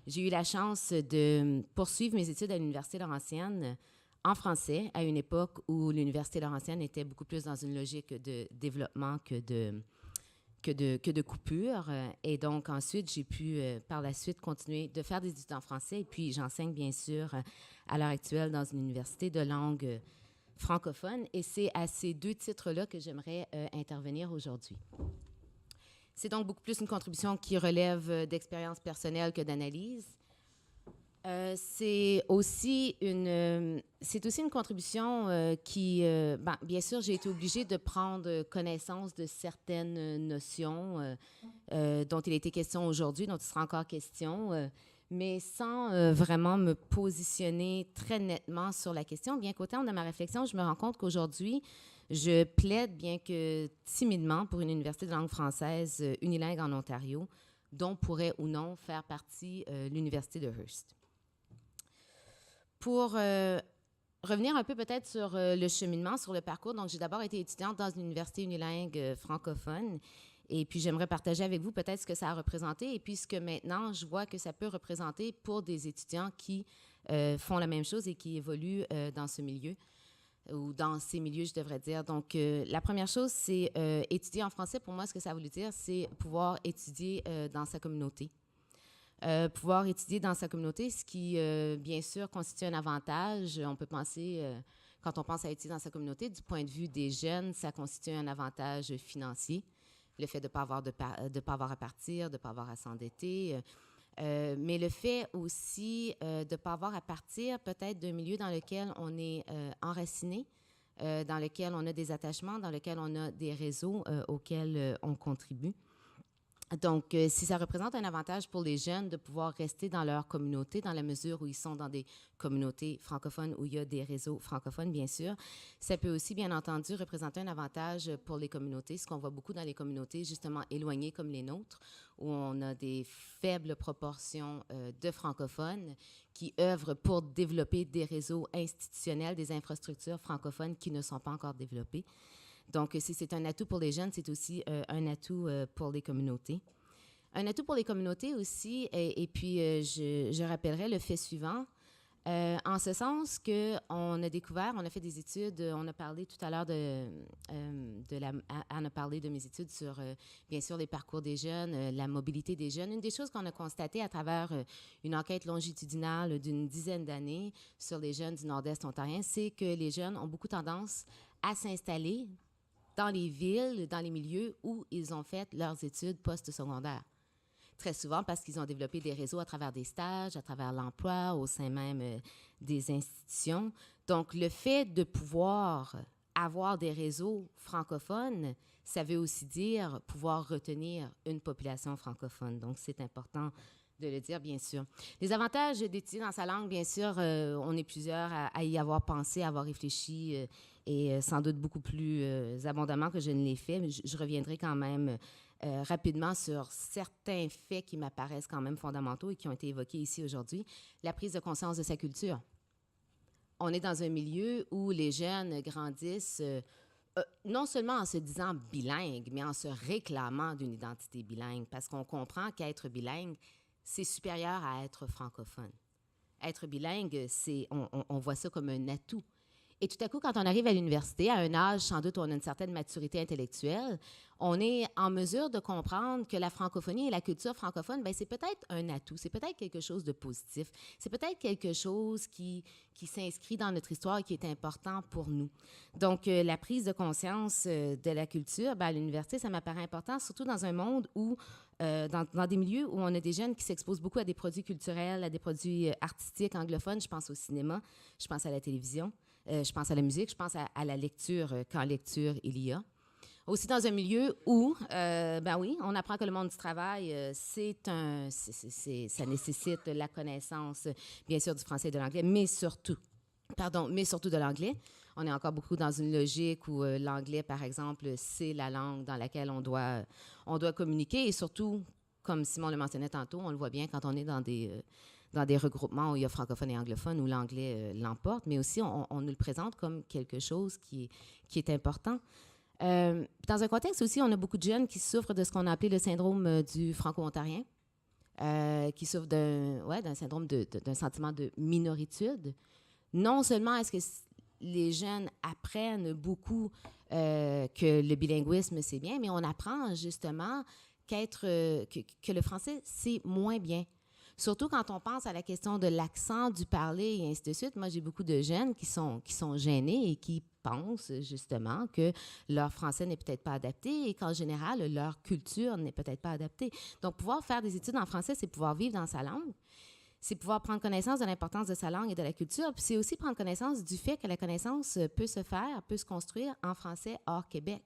j'ai eu la chance de poursuivre mes études à l'université Laurentienne en français, à une époque où l'université Laurentienne était beaucoup plus dans une logique de développement que de coupure. Et donc, ensuite, j'ai pu, par la suite, continuer de faire des études en français. Et puis, j'enseigne, bien sûr, à l'heure actuelle dans une université de langue francophone. Et c'est à ces deux titres-là que j'aimerais intervenir aujourd'hui. C'est donc beaucoup plus une contribution qui relève d'expérience personnelle que d'analyse. C'est aussi une contribution qui, bien sûr, j'ai été obligée de prendre connaissance de certaines notions dont il a été question aujourd'hui, dont il sera encore question, mais sans vraiment me positionner très nettement sur la question. Bien qu'au terme de ma réflexion, je me rends compte qu'aujourd'hui, je plaide, bien que timidement, pour une université de langue française unilingue en Ontario, dont pourrait ou non faire partie l'université de Hearst. Pour revenir un peu peut-être sur le cheminement, sur le parcours, donc j'ai d'abord été étudiante dans une université unilingue francophone et puis j'aimerais partager avec vous peut-être ce que ça a représenté et puis ce que maintenant je vois que ça peut représenter pour des étudiants qui font la même chose et qui évoluent dans ce milieu ou dans ces milieux, je devrais dire. Donc, la première chose, c'est étudier en français. Pour moi, ce que ça voulait dire, c'est pouvoir étudier dans sa communauté. Pouvoir étudier dans sa communauté, ce qui, bien sûr, constitue un avantage. On peut penser, quand on pense à étudier dans sa communauté, du point de vue des jeunes, ça constitue un avantage financier. Le fait de ne pas avoir à partir, de ne pas avoir à s'endetter. Mais le fait aussi de ne pas avoir à partir peut-être d'un milieu dans lequel on est enraciné, dans lequel on a des attachements, dans lequel on a des réseaux auxquels on contribue. Donc, si ça représente un avantage pour les jeunes de pouvoir rester dans leur communauté, dans la mesure où ils sont dans des communautés francophones, où il y a des réseaux francophones, bien sûr, ça peut aussi, bien entendu, représenter un avantage pour les communautés, ce qu'on voit beaucoup dans les communautés, justement, éloignées comme les nôtres, où on a des faibles proportions de francophones qui œuvrent pour développer des réseaux institutionnels, des infrastructures francophones qui ne sont pas encore développées. Donc, si c'est un atout pour les jeunes, c'est aussi un atout pour les communautés. Un atout pour les communautés aussi, et puis je rappellerai le fait suivant, en ce sens qu'on a découvert, on a fait des études, on a parlé tout à l'heure Anne a parlé de mes études sur, bien sûr, les parcours des jeunes, la mobilité des jeunes. Une des choses qu'on a constatées à travers une enquête longitudinale d'une dizaine d'années sur les jeunes du Nord-Est ontarien, c'est que les jeunes ont beaucoup tendance à s'installer dans les villes, dans les milieux où ils ont fait leurs études post-secondaires. Très souvent parce qu'ils ont développé des réseaux à travers des stages, à travers l'emploi, au sein même des institutions. Donc, le fait de pouvoir avoir des réseaux francophones, ça veut aussi dire pouvoir retenir une population francophone. Donc, c'est important de le dire, bien sûr. Les avantages d'étudier dans sa langue, bien sûr, on est plusieurs à y avoir pensé, à avoir réfléchi et sans doute beaucoup plus abondamment que je ne l'ai fait, mais je reviendrai quand même rapidement sur certains faits qui m'apparaissent quand même fondamentaux et qui ont été évoqués ici aujourd'hui. La prise de conscience de sa culture. On est dans un milieu où les jeunes grandissent non seulement en se disant bilingue, mais en se réclamant d'une identité bilingue, parce qu'on comprend qu'être bilingue, c'est supérieur à être francophone. Être bilingue, on voit ça comme un atout. Et tout à coup, quand on arrive à l'université, à un âge, sans doute, où on a une certaine maturité intellectuelle, on est en mesure de comprendre que la francophonie et la culture francophone, bien, c'est peut-être un atout, c'est peut-être quelque chose de positif, c'est peut-être quelque chose qui s'inscrit dans notre histoire et qui est important pour nous. Donc, la prise de conscience de la culture, bien, à l'université, ça m'apparaît important, surtout dans un monde où, dans des milieux où on a des jeunes qui s'exposent beaucoup à des produits culturels, à des produits artistiques anglophones. Je pense au cinéma, je pense à la télévision. Je pense à la musique, je pense à la lecture, quand lecture il y a. Aussi dans un milieu où, ben oui, on apprend que le monde du travail, ça nécessite la connaissance, bien sûr, du français et de l'anglais, mais surtout de l'anglais. On est encore beaucoup dans une logique où l'anglais, par exemple, c'est la langue dans laquelle on doit communiquer. Et surtout, comme Simon le mentionnait tantôt, on le voit bien quand on est dans des regroupements où il y a francophones et anglophones, où l'anglais l'emporte, mais aussi on nous le présente comme quelque chose qui est important. Dans un contexte aussi, on a beaucoup de jeunes qui souffrent de ce qu'on a appelé le syndrome du franco-ontarien, qui souffrent d'un syndrome d'un sentiment de minoritude. Non seulement est-ce que les jeunes apprennent beaucoup que le bilinguisme, c'est bien, mais on apprend justement que le français, c'est moins bien. Surtout quand on pense à la question de l'accent, du parler et ainsi de suite. Moi, j'ai beaucoup de jeunes qui sont gênés et qui pensent justement que leur français n'est peut-être pas adapté et qu'en général, leur culture n'est peut-être pas adaptée. Donc, pouvoir faire des études en français, c'est pouvoir vivre dans sa langue. C'est pouvoir prendre connaissance de l'importance de sa langue et de la culture. Puis c'est aussi prendre connaissance du fait que la connaissance peut se construire en français hors Québec.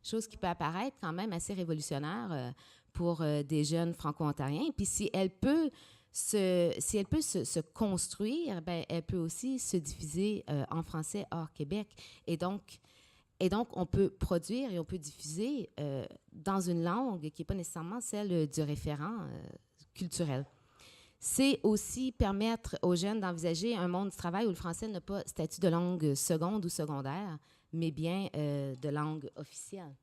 Chose qui peut apparaître quand même assez révolutionnaire pour des jeunes franco-ontariens. Puis si elle peut se construire, ben, elle peut aussi se diffuser en français hors Québec. Et donc, on peut produire et on peut diffuser dans une langue qui n'est pas nécessairement celle du référent culturel. C'est aussi permettre aux jeunes d'envisager un monde du travail où le français n'a pas statut de langue seconde ou secondaire, mais bien de langue officielle.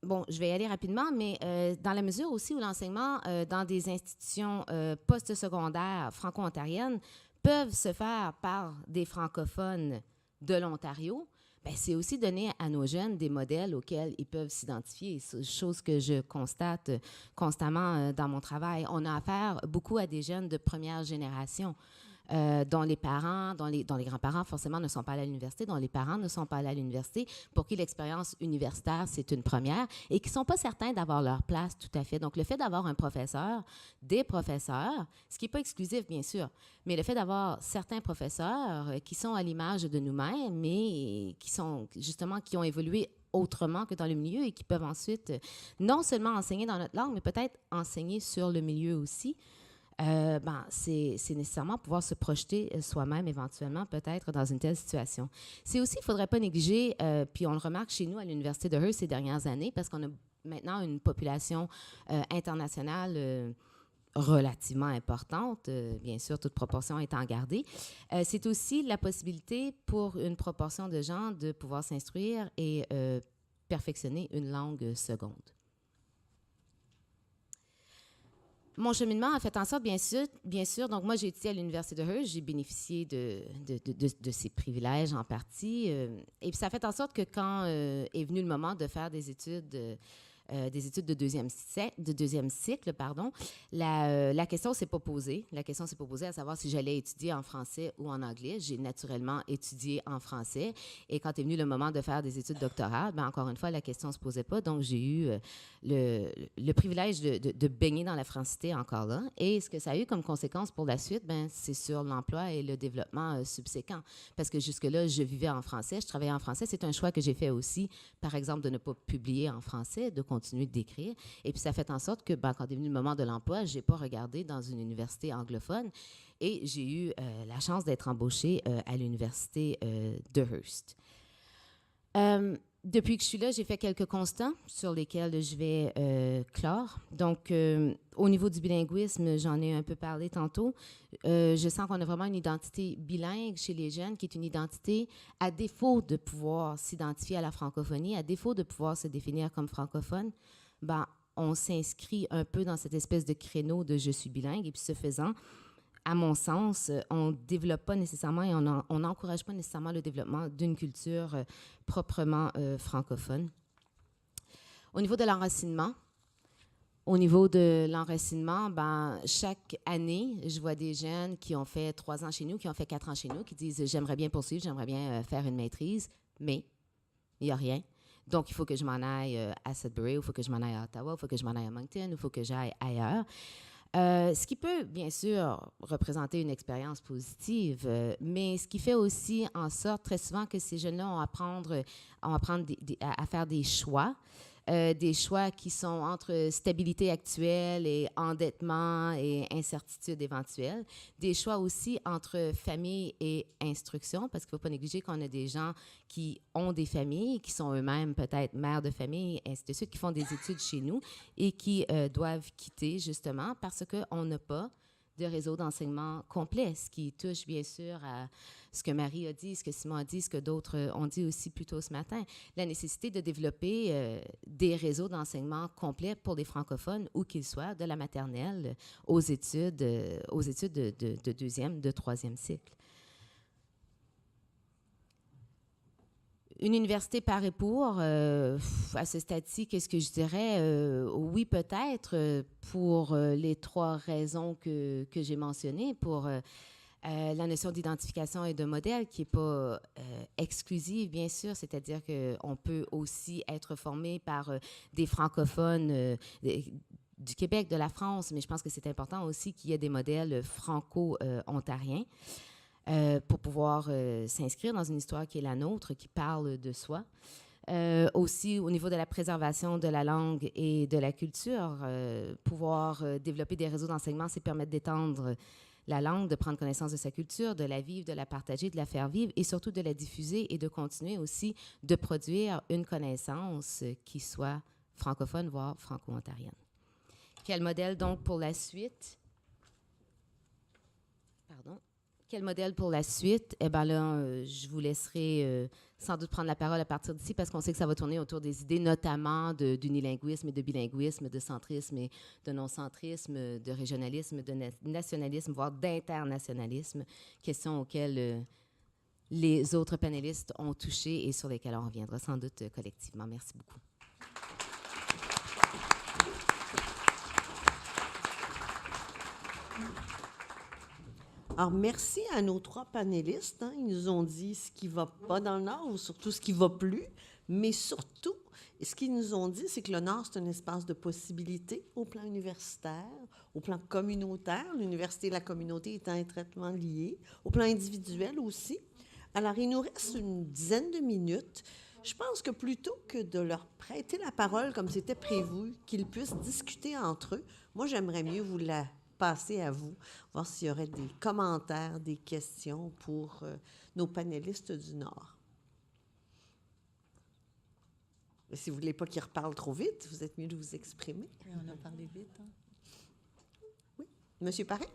Bon, je vais y aller rapidement, mais dans la mesure aussi où l'enseignement dans des institutions postsecondaires franco-ontariennes peuvent se faire par des francophones de l'Ontario, ben, c'est aussi donner à nos jeunes des modèles auxquels ils peuvent s'identifier. C'est chose que je constate constamment dans mon travail. On a affaire beaucoup à des jeunes de première génération. Dont les parents, dont les grands-parents forcément ne sont pas allés à l'université, dont les parents ne sont pas allés à l'université, pour qui l'expérience universitaire, c'est une première, et qui ne sont pas certains d'avoir leur place tout à fait. Donc, le fait d'avoir un professeur, des professeurs, ce qui n'est pas exclusif, bien sûr, mais le fait d'avoir certains professeurs qui sont à l'image de nous-mêmes, mais qui ont évolué autrement que dans le milieu et qui peuvent ensuite non seulement enseigner dans notre langue, mais peut-être enseigner sur le milieu aussi. C'est nécessairement pouvoir se projeter soi-même éventuellement peut-être dans une telle situation. C'est aussi, il ne faudrait pas négliger, puis on le remarque chez nous à l'Université de Hearst ces dernières années, parce qu'on a maintenant une population internationale relativement importante, bien sûr, toute proportion étant gardée. C'est aussi la possibilité pour une proportion de gens de pouvoir s'instruire et perfectionner une langue seconde. Mon cheminement a fait en sorte, bien sûr, donc moi j'ai étudié à l'Université de Hearst, j'ai bénéficié de ces privilèges en partie, et puis ça a fait en sorte que quand est venu le moment de faire des études de deuxième cycle, la question s'est pas posée. La question s'est pas posée à savoir si j'allais étudier en français ou en anglais. J'ai naturellement étudié en français. Et quand est venu le moment de faire des études doctorales, ben encore une fois, la question se posait pas. Donc, j'ai eu le privilège de baigner dans la francité encore là. Et ce que ça a eu comme conséquence pour la suite, ben, c'est sur l'emploi et le développement subséquent. Parce que jusque-là, je vivais en français, je travaillais en français. C'est un choix que j'ai fait aussi, par exemple, de ne pas publier en français, de continuer d'écrire. Et puis, ça fait en sorte que, quand est venu le moment de l'emploi, je n'ai pas regardé dans une université anglophone et j'ai eu la chance d'être embauchée à l'université de Hearst. Depuis que je suis là, j'ai fait quelques constats sur lesquels je vais clore. Donc, au niveau du bilinguisme, j'en ai un peu parlé tantôt. Je sens qu'on a vraiment une identité bilingue chez les jeunes, qui est une identité, à défaut de pouvoir s'identifier à la francophonie, à défaut de pouvoir se définir comme francophone, on s'inscrit un peu dans cette espèce de créneau de « je suis bilingue ». Et puis, ce faisant, à mon sens, on ne développe pas nécessairement et on n'encourage pas nécessairement le développement d'une culture proprement francophone. Au niveau de l'enracinement, chaque année, je vois des jeunes qui ont fait 3 ans chez nous, qui ont fait 4 ans chez nous, qui disent « j'aimerais bien poursuivre, j'aimerais bien faire une maîtrise, mais il n'y a rien ». Donc, il faut que je m'en aille à Sudbury, il faut que je m'en aille à Ottawa, il faut que je m'en aille à Moncton, il faut que j'aille ailleurs. Ce qui peut, bien sûr, représenter une expérience positive, mais ce qui fait aussi en sorte très souvent que ces jeunes-là ont à faire des choix qui sont entre stabilité actuelle et endettement et incertitude éventuelle. Des choix aussi entre famille et instruction, parce qu'il ne faut pas négliger qu'on a des gens qui ont des familles, qui sont eux-mêmes peut-être mères de famille, et ainsi de suite, qui font des études chez nous et qui doivent quitter justement parce qu'on n'a pas de réseau d'enseignement complet, ce qui touche bien sûr à ce que Marie a dit, ce que Simon a dit, ce que d'autres ont dit aussi plus tôt ce matin, la nécessité de développer des réseaux d'enseignement complets pour les francophones, où qu'ils soient, de la maternelle aux études de deuxième, de troisième cycle. Une université par et pour, à ce stade-ci, qu'est-ce que je dirais? Oui, peut-être, pour les 3 raisons que j'ai mentionnées, pour la notion d'identification et de modèle qui n'est pas exclusive, bien sûr, c'est-à-dire qu'on peut aussi être formé par des francophones du Québec, de la France, mais je pense que c'est important aussi qu'il y ait des modèles franco-ontariens. Pour pouvoir s'inscrire dans une histoire qui est la nôtre, qui parle de soi. Aussi, au niveau de la préservation de la langue et de la culture, pouvoir développer des réseaux d'enseignement, c'est permettre d'étendre la langue, de prendre connaissance de sa culture, de la vivre, de la partager, de la faire vivre et surtout de la diffuser et de continuer aussi de produire une connaissance qui soit francophone, voire franco-ontarienne. Quel modèle donc pour la suite? Pardon. Quel modèle pour la suite? Eh bien là, je vous laisserai sans doute prendre la parole à partir d'ici parce qu'on sait que ça va tourner autour des idées notamment d'unilinguisme et de bilinguisme, de centrisme et de non-centrisme, de régionalisme, de nationalisme, voire d'internationalisme, questions auxquelles les autres panélistes ont touché et sur lesquelles on reviendra sans doute collectivement. Merci beaucoup. Alors, merci à nos 3 panélistes. Ils nous ont dit ce qui ne va pas dans le Nord ou surtout ce qui ne va plus. Mais surtout, ce qu'ils nous ont dit, c'est que le Nord, c'est un espace de possibilités au plan universitaire, au plan communautaire. L'université et la communauté étant étroitement liées, au plan individuel aussi. Alors, il nous reste une dizaine de minutes. Je pense que plutôt que de leur prêter la parole comme c'était prévu, qu'ils puissent discuter entre eux, moi, j'aimerais mieux vous la passer à vous, voir s'il y aurait des commentaires, des questions pour nos panélistes du Nord. Mais si vous ne voulez pas qu'ils reparlent trop vite, vous êtes mieux de vous exprimer. Oui, on a parlé vite. Hein? Oui. Monsieur Paré?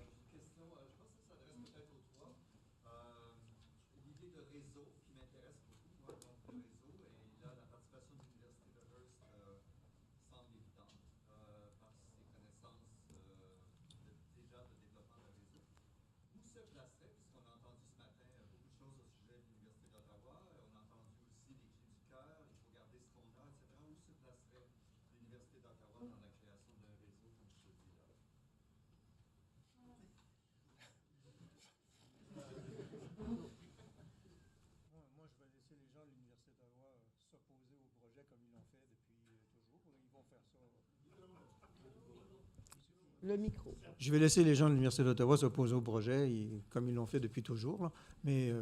Le micro. Je vais laisser les gens de l'Université d'Ottawa s'opposer au projet, comme ils l'ont fait depuis toujours. Là. Mais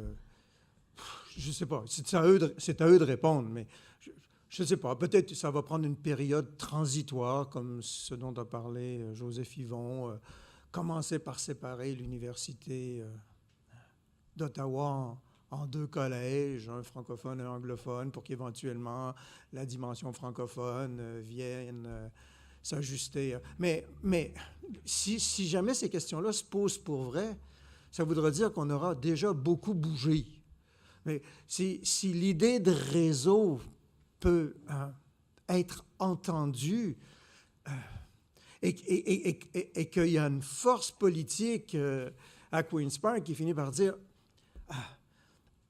je ne sais pas. C'est à eux de répondre. Mais je ne sais pas. Peut-être que ça va prendre une période transitoire, comme ce dont a parlé Joseph Yvon. Commencer par séparer l'Université d'Ottawa en 2 collèges, un francophone et un anglophone, pour qu'éventuellement la dimension francophone vienne s'ajuster. Mais si jamais ces questions-là se posent pour vrai, ça voudra dire qu'on aura déjà beaucoup bougé. Mais si l'idée de réseau peut être entendue et qu'il y a une force politique à Queen's Park qui finit par dire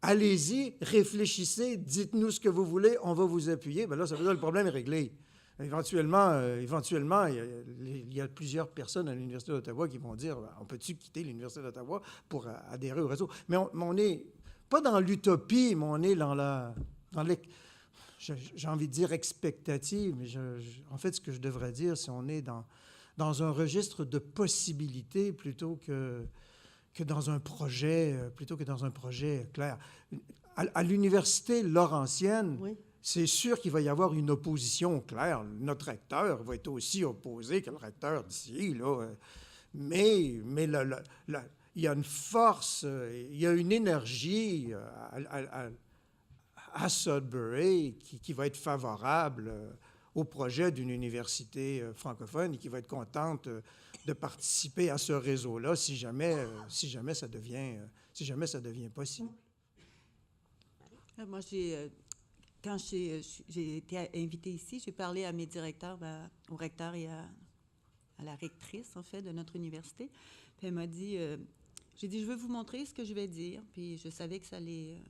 allez-y, réfléchissez, dites-nous ce que vous voulez, on va vous appuyer, bien là, ça veut dire que le problème est réglé. Éventuellement, il y a plusieurs personnes à l'Université d'Ottawa qui vont dire on peut-tu quitter l'Université d'Ottawa pour adhérer au réseau? Mais on n'est pas dans l'utopie, mais on est dans j'ai envie de dire expectative, mais en fait, ce que je devrais dire, c'est on est dans dans un registre de possibilités plutôt que dans un projet, clair. À l'Université Laurentienne, Oui. c'est sûr qu'il va y avoir une opposition claire. Notre recteur va être aussi opposé que le recteur d'ici, là. Mais il y a une force, il y a une énergie à Sudbury qui va être favorable au projet d'une université francophone et qui va être contente de participer à ce réseau-là si jamais ça devient possible. Moi, quand j'ai été invitée ici, j'ai parlé à mes directeurs, au recteur et à la rectrice, en fait, de notre université. Puis elle m'a dit, j'ai dit, je veux vous montrer ce que je vais dire. Puis je savais que ça les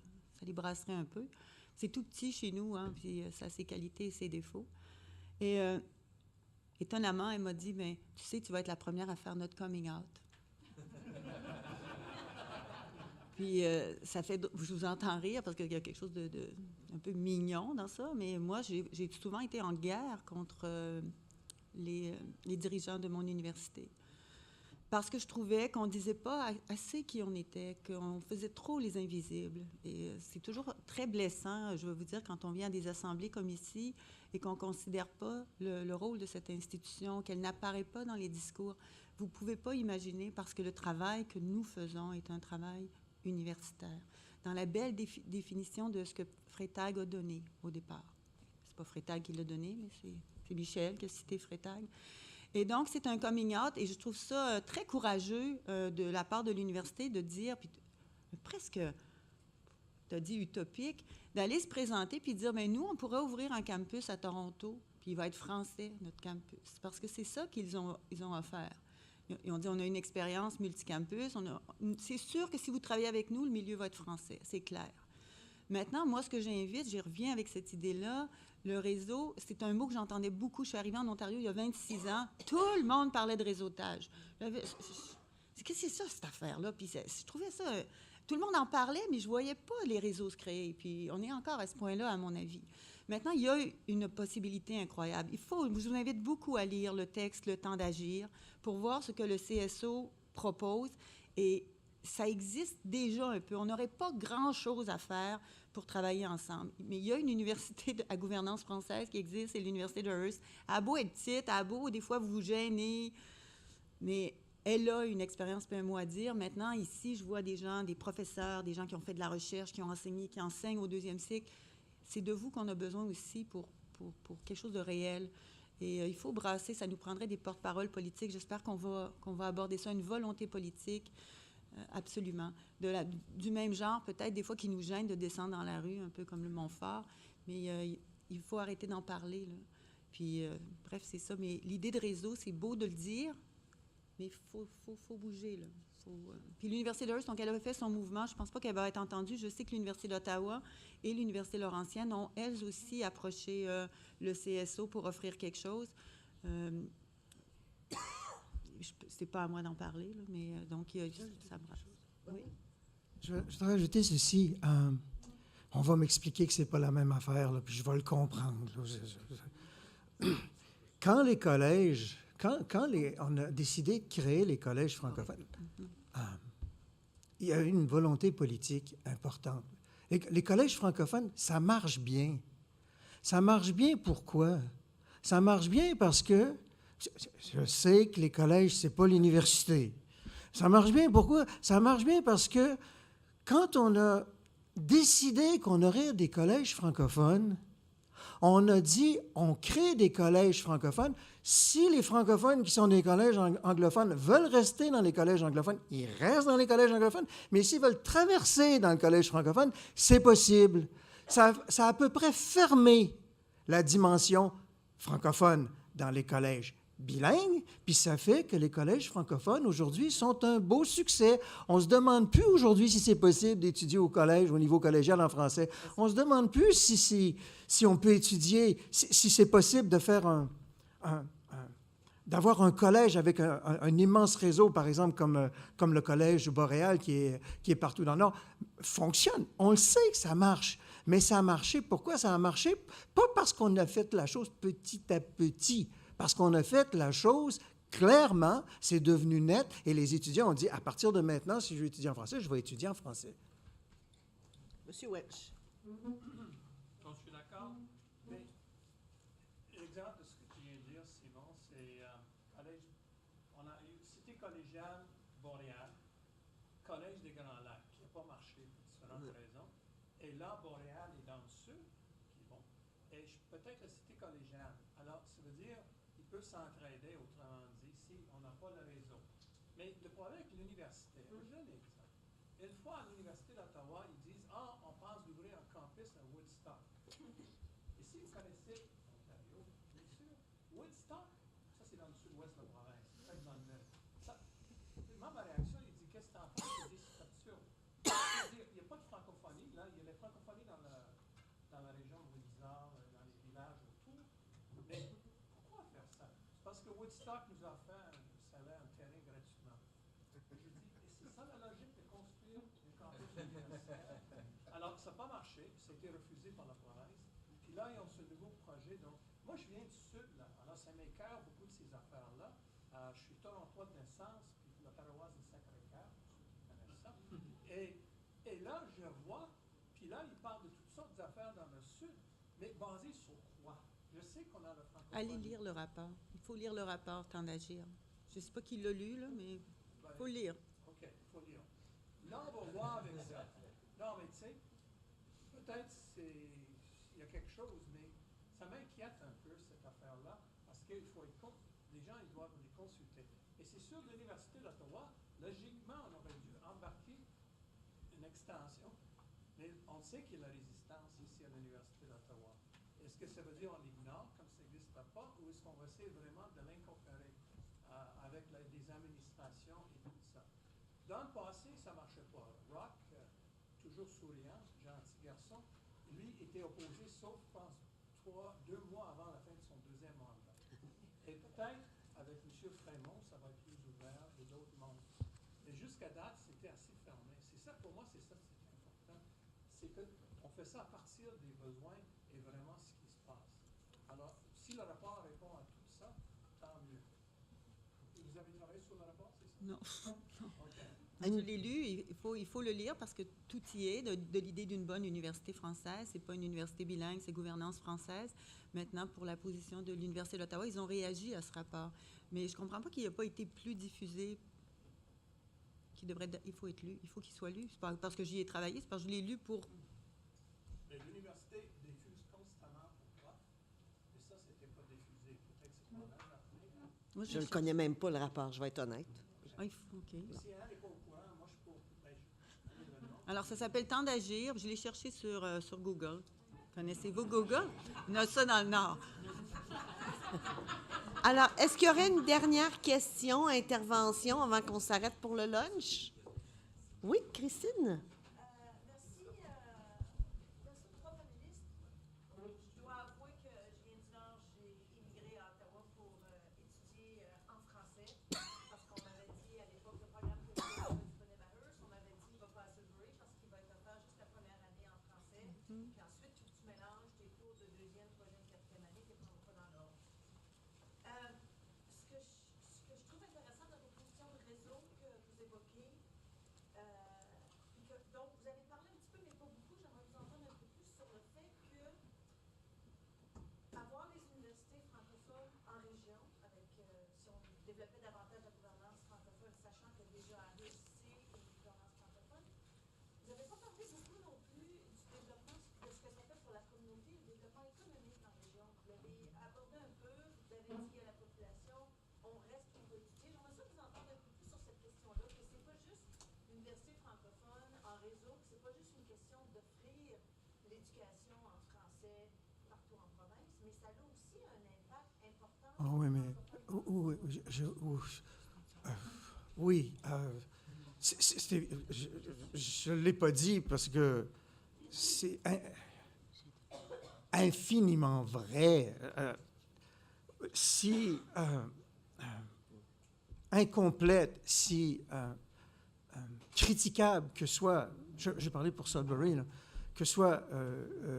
brasserait un peu. C'est tout petit chez nous, hein, puis ça a ses qualités et ses défauts. Et étonnamment, elle m'a dit, mais tu sais, tu vas être la première à faire notre coming out. Puis ça fait, je vous entends rire parce qu'il y a quelque chose de un peu mignon dans ça, mais moi, j'ai souvent été en guerre contre les dirigeants de mon université. Parce que je trouvais qu'on ne disait pas assez qui on était, qu'on faisait trop les invisibles. Et c'est toujours très blessant, je veux vous dire, quand on vient à des assemblées comme ici et qu'on ne considère pas le rôle de cette institution, qu'elle n'apparaît pas dans les discours. Vous ne pouvez pas imaginer, parce que le travail que nous faisons est un travail universitaire, dans la belle définition de ce que Freytag a donné au départ. C'est pas Freytag qui l'a donné, mais c'est Michel qui a cité Freytag. Et donc, c'est un coming out, et je trouve ça très courageux de la part de l'université de dire, puis presque, tu as dit utopique, d'aller se présenter puis de dire, bien, nous, on pourrait ouvrir un campus à Toronto, puis il va être français, notre campus. Parce que c'est ça qu'ils ont offert. Ils ont dit, on a une expérience multicampus. C'est sûr que si vous travaillez avec nous, le milieu va être français, c'est clair. Maintenant, moi, ce que j'invite, j'y reviens avec cette idée-là, le réseau, c'est un mot que j'entendais beaucoup. Je suis arrivée en Ontario il y a 26 ans. Tout le monde parlait de réseautage. Qu'est-ce que c'est ça, cette affaire-là? Puis je trouvais ça... Tout le monde en parlait, mais je ne voyais pas les réseaux se créer. Puis on est encore à ce point-là, à mon avis. Maintenant, il y a une possibilité incroyable. Je vous invite beaucoup à lire le texte « Le temps d'agir » pour voir ce que le CSO propose. Et ça existe déjà un peu. On n'aurait pas grand-chose à faire pour travailler ensemble. Mais il y a une université à gouvernance française qui existe, c'est l'université de Hearst. Elle a beau être petite, elle a beau, des fois, vous gêner, mais elle a une expérience, puis un mot à dire. Maintenant, ici, je vois des gens, des professeurs, des gens qui ont fait de la recherche, qui ont enseigné, qui enseignent au 2e cycle. C'est de vous qu'on a besoin aussi pour quelque chose de réel. Et il faut brasser, ça nous prendrait des porte-paroles politiques. J'espère qu'on va aborder ça, une volonté politique, absolument. Du même genre, peut-être des fois qui nous gêne de descendre dans la rue, un peu comme le Montfort, mais il faut arrêter d'en parler, là. Puis, bref, c'est ça. Mais l'idée de réseau, c'est beau de le dire, mais il faut bouger, là. Puis l'Université de Hearst, donc elle avait fait son mouvement. Je ne pense pas qu'elle va être entendue. Je sais que l'Université d'Ottawa et l'Université Laurentienne ont, elles aussi, approché le CSO pour offrir quelque chose. C'est pas à moi d'en parler, là, mais donc, ça me rassure. Oui? Je voudrais ajouter ceci. On va m'expliquer que ce n'est pas la même affaire, là, puis je vais le comprendre. Quand les collèges... on a décidé de créer les collèges francophones, il y a eu une volonté politique importante. Les collèges francophones, ça marche bien. Ça marche bien pourquoi? Ça marche bien parce que je sais que les collèges, ce n'est pas l'université. Ça marche bien pourquoi? Ça marche bien parce que quand on a décidé qu'on aurait des collèges francophones, on a dit, on crée des collèges francophones. Si les francophones qui sont dans les collèges anglophones veulent rester dans les collèges anglophones, ils restent dans les collèges anglophones. Mais s'ils veulent traverser dans le collège francophone, c'est possible. Ça a à peu près fermé la dimension francophone dans les collèges bilingues, puis ça fait que les collèges francophones, aujourd'hui, sont un beau succès. On ne se demande plus aujourd'hui si c'est possible d'étudier au collège, au niveau collégial en français. On ne se demande plus si on peut étudier, si c'est possible de faire d'avoir un collège avec un immense réseau, par exemple, comme le collège Boréal qui est partout dans le Nord, fonctionne. On le sait que ça marche. Mais ça a marché. Pourquoi ça a marché? Pas parce qu'on a fait la chose petit à petit, parce qu'on a fait la chose clairement, c'est devenu net et les étudiants ont dit, à partir de maintenant, si je veux étudier en français, je vais étudier en français. Monsieur Welch. Donc, je suis d'accord. Mais l'exemple de ce que tu viens de dire, Simon, c'est on a eu Cité collégiale Boréal, Collège des Grands Lacs, qui n'a pas marché pour différentes raisons. Et là, Boréal est dans le sud, qui est bon. Et peut-être la Cité collégiale. Alors, ça veut dire qu'ils peuvent s'entraider, autrement dit, si on n'a pas le réseau. Mais le problème avec l'université, je donne un exemple. Une fois à l'Université d'Ottawa, ils disent « Ah, on pense d'ouvrir un campus à Woodstock. » Et si vous connaissez Ontario, bien sûr, Woodstock, ça c'est dans le sud-ouest de la province, c'est dans le nord. Moi, ma réaction, il dit « Qu'est-ce que t'en penses? » Je dis « C'est absurde. » Il n'y a pas de francophonie, là, il y a la francophonie dans la région de Windsor, dans les villages autour. Mais pourquoi faire ça? C'est parce que Woodstock nous a offert un terrain gratuitement. Je dis, et c'est ça la logique de construire un campus universitaire. Alors, ça n'a pas marché, ça a été refusé par la province. Puis là, ils ont ce nouveau projet. Donc, moi, je viens du sud, là. Alors, ça m'écœure beaucoup de ces affaires-là. Je suis torontois de naissance, puis la paroisse de Sacré-Cœur, pour ceux qui connaissent ça. Et là, je vois, puis là, ils parlent de toutes sortes d'affaires dans le sud, mais basées sur quoi? Je sais qu'on a le francophonie. Allez lire le rapport. Il faut lire le rapport Temps d'agir. Je ne sais pas qui l'a lu, là, mais il faut lire. OK, il faut lire. Là, on va voir avec ça. Non, mais tu sais, peut-être il y a quelque chose, mais ça m'inquiète un peu, cette affaire-là, parce qu'il faut les gens, ils doivent les consulter. Et c'est sûr, l'Université d'Ottawa, logiquement, on aurait dû embarquer une extension, mais on sait qu'il y a la résistance ici à l'Université d'Ottawa. Est-ce que ça veut dire qu'on l'ignore comme ça n'existe pas, ou est-ce qu'on va essayer vraiment de l'incorporer avec des administrations et tout ça? Dans le passé, ça ne marchait pas. Rock, toujours souriant, gentil garçon, lui était opposé, sauf, je pense, 2 mois avant la fin de son 2e mandat. Et peut-être, avec M. Frémont, ça va être plus ouvert et d'autres mondes. Mais jusqu'à date, c'était assez fermé. C'est ça, pour moi, c'est ça qui est important. C'est qu'on fait ça à partir des besoins et vraiment ce qui se passe. Alors, si le rapport répond à tout ça, tant mieux. Vous avez travaillé sur le rapport, c'est ça? Non. OK. Je l'ai lu, il faut le lire parce que tout y est, de l'idée d'une bonne université française. Ce n'est pas une université bilingue, c'est gouvernance française. Maintenant, pour la position de l'Université d'Ottawa, ils ont réagi à ce rapport. Mais je ne comprends pas qu'il n'ait pas été plus diffusé. Il faut être lu, il faut qu'il soit lu. C'est pas parce que j'y ai travaillé, c'est parce que je l'ai lu pour... Mais l'université diffuse constamment pourquoi? Mais ça, c'était pas diffusé. Peut-être que c'est moi-même la Moi, Je ne le connais même pas, le rapport, je vais être honnête. Ah, OK. Si elle n'est pas au courant, moi, je suis pas. Le nom. Alors, ça s'appelle Temps d'agir. Je l'ai cherché sur Google. Connaissez-vous Google? On a ça dans le Nord. Alors, est-ce qu'il y aurait une dernière question, intervention, avant qu'on s'arrête pour le lunch? Oui, Christine? Merci aux 3 panélistes. Je dois avouer que je viens du Nord, j'ai immigré à Ottawa pour étudier en français, parce qu'on m'avait dit à l'époque, le programme que je faisais disponible à Hearst, on m'avait dit, va pas à Sudbury, parce qu'il va être offert juste la première année en français, puis ensuite, tu mélanges tes cours de 2e, 3e, 4e année, tu ne prends pas dans l'ordre. Ce que je trouve intéressant dans vos questions de réseau que vous évoquez, donc, vous avez parlé un petit peu, mais pas beaucoup. J'aimerais vous entendre un peu plus sur le fait que avoir les universités francophones en région, avec si on développait davantage la gouvernance francophone, sachant que déjà à réussir une gouvernance francophone, vous n'avez pas parlé beaucoup non plus du développement, de ce que ça fait pour la communauté, le développement économique en région. Vous l'avez abordé un peu, vous avez dit à la population, on reste pour étudier. J'aimerais ça vous entendre un peu plus sur cette question-là, que c'est pas juste l'université francophone en réseau, que c'est pas juste une question d'offrir l'éducation en français partout en province, mais ça a aussi un impact important. Ah oui, mais... Oui, je ne l'ai pas dit parce que c'est infiniment vrai. Si incomplète, si critiquable que soit, je parlais pour Sudbury, là, que soit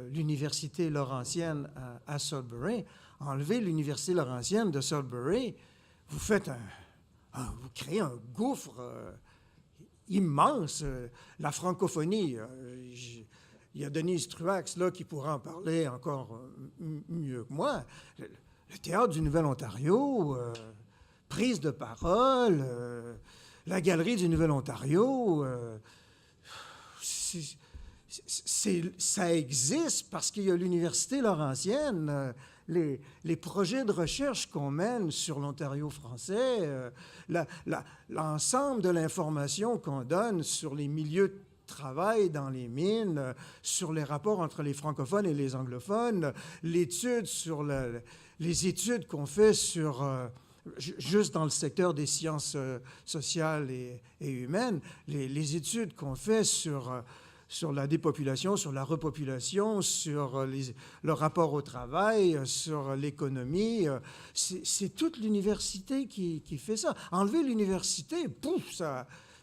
l'université laurentienne à Sudbury, enlever l'université laurentienne de Sudbury, vous vous créez un gouffre immense. La francophonie, il y a Denise Truax là, qui pourra en parler encore mieux que moi. Le théâtre du Nouvel-Ontario, prise de parole, la galerie du Nouvel-Ontario, ça existe parce qu'il y a l'Université Laurentienne, les projets de recherche qu'on mène sur l'Ontario français, l'ensemble de l'information qu'on donne sur les milieux de travail dans les mines, sur les rapports entre les francophones et les anglophones, les études qu'on fait sur... juste dans le secteur des sciences sociales et humaines, les études qu'on fait sur la dépopulation, sur la repopulation, sur le rapport au travail, sur l'économie. C'est toute l'université qui fait ça. Enlever l'université, pouf,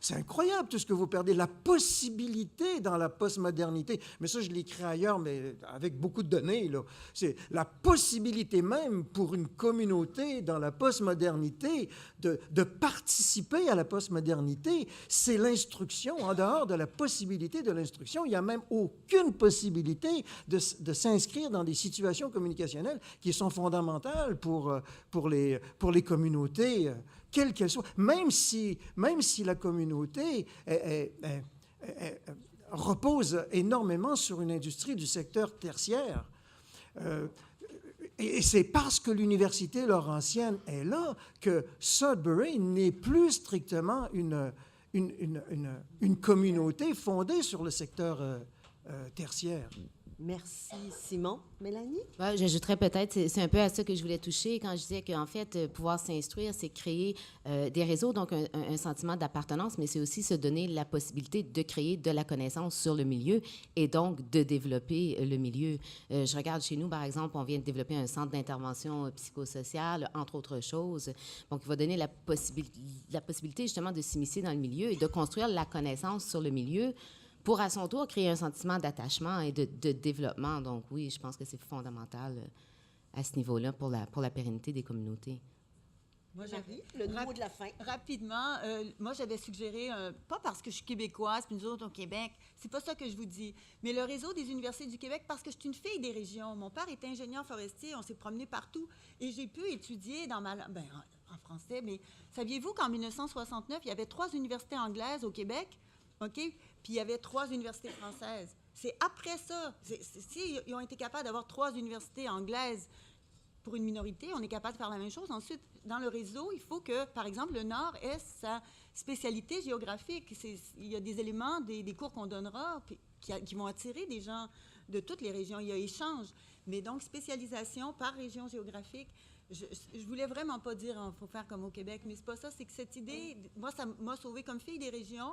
c'est incroyable tout ce que vous perdez. La possibilité dans la postmodernité, mais ça je l'écris ailleurs, mais avec beaucoup de données, là. C'est la possibilité même pour une communauté dans la postmodernité de participer à la postmodernité, c'est l'instruction. En dehors de la possibilité de l'instruction, il n'y a même aucune possibilité de s'inscrire dans des situations communicationnelles qui sont fondamentales pour les communautés, quelle qu'elle soit, même si la communauté repose énormément sur une industrie du secteur tertiaire. Et c'est parce que l'Université Laurentienne est là que Sudbury n'est plus strictement une communauté fondée sur le secteur tertiaire. Merci, Simon. Mélanie? Ouais, j'ajouterais peut-être, c'est un peu à ça que je voulais toucher quand je disais qu'en fait, pouvoir s'instruire, c'est créer des réseaux, donc un sentiment d'appartenance, mais c'est aussi se donner la possibilité de créer de la connaissance sur le milieu et donc de développer le milieu. Je regarde chez nous, par exemple, on vient de développer un centre d'intervention psychosociale, entre autres choses. Donc, il va donner la possibilité justement de s'immiscer dans le milieu et de construire la connaissance sur le milieu pour, à son tour, créer un sentiment d'attachement et de développement. Donc, oui, je pense que c'est fondamental à ce niveau-là pour la pérennité des communautés. Moi, Marie, le mot de la fin. Rapidement, moi, j'avais suggéré, pas parce que je suis québécoise, puis nous autres au Québec, c'est pas ça que je vous dis, mais le réseau des universités du Québec, parce que je suis une fille des régions. Mon père est ingénieur forestier, on s'est promené partout, et j'ai pu étudier dans en français, mais saviez-vous qu'en 1969, il y avait 3 universités anglaises au Québec, OK? Puis il y avait 3 universités françaises. C'est après ça, ils ont été capables d'avoir 3 universités anglaises pour une minorité, on est capable de faire la même chose. Ensuite, dans le réseau, il faut que, par exemple, le Nord ait sa spécialité géographique. Il y a des éléments, des cours qu'on donnera qui vont attirer des gens de toutes les régions. Il y a échange. Mais donc, spécialisation par région géographique. Je voulais vraiment pas dire qu'il faut faire comme au Québec, mais c'est pas ça. C'est que cette idée, moi, ça m'a sauvée comme fille des régions.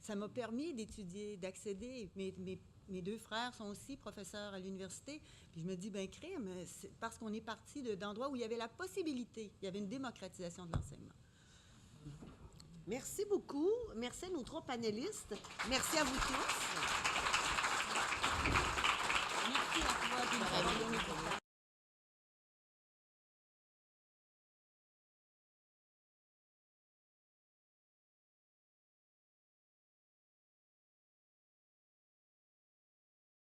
Ça m'a permis d'étudier, d'accéder. Mes 2 frères sont aussi professeurs à l'université. Puis je me dis, bien, crime, c'est parce qu'on est parti d'endroits où il y avait la possibilité, il y avait une démocratisation de l'enseignement. Merci beaucoup. Merci à nos 3 panélistes. Merci à vous tous. Merci à toi.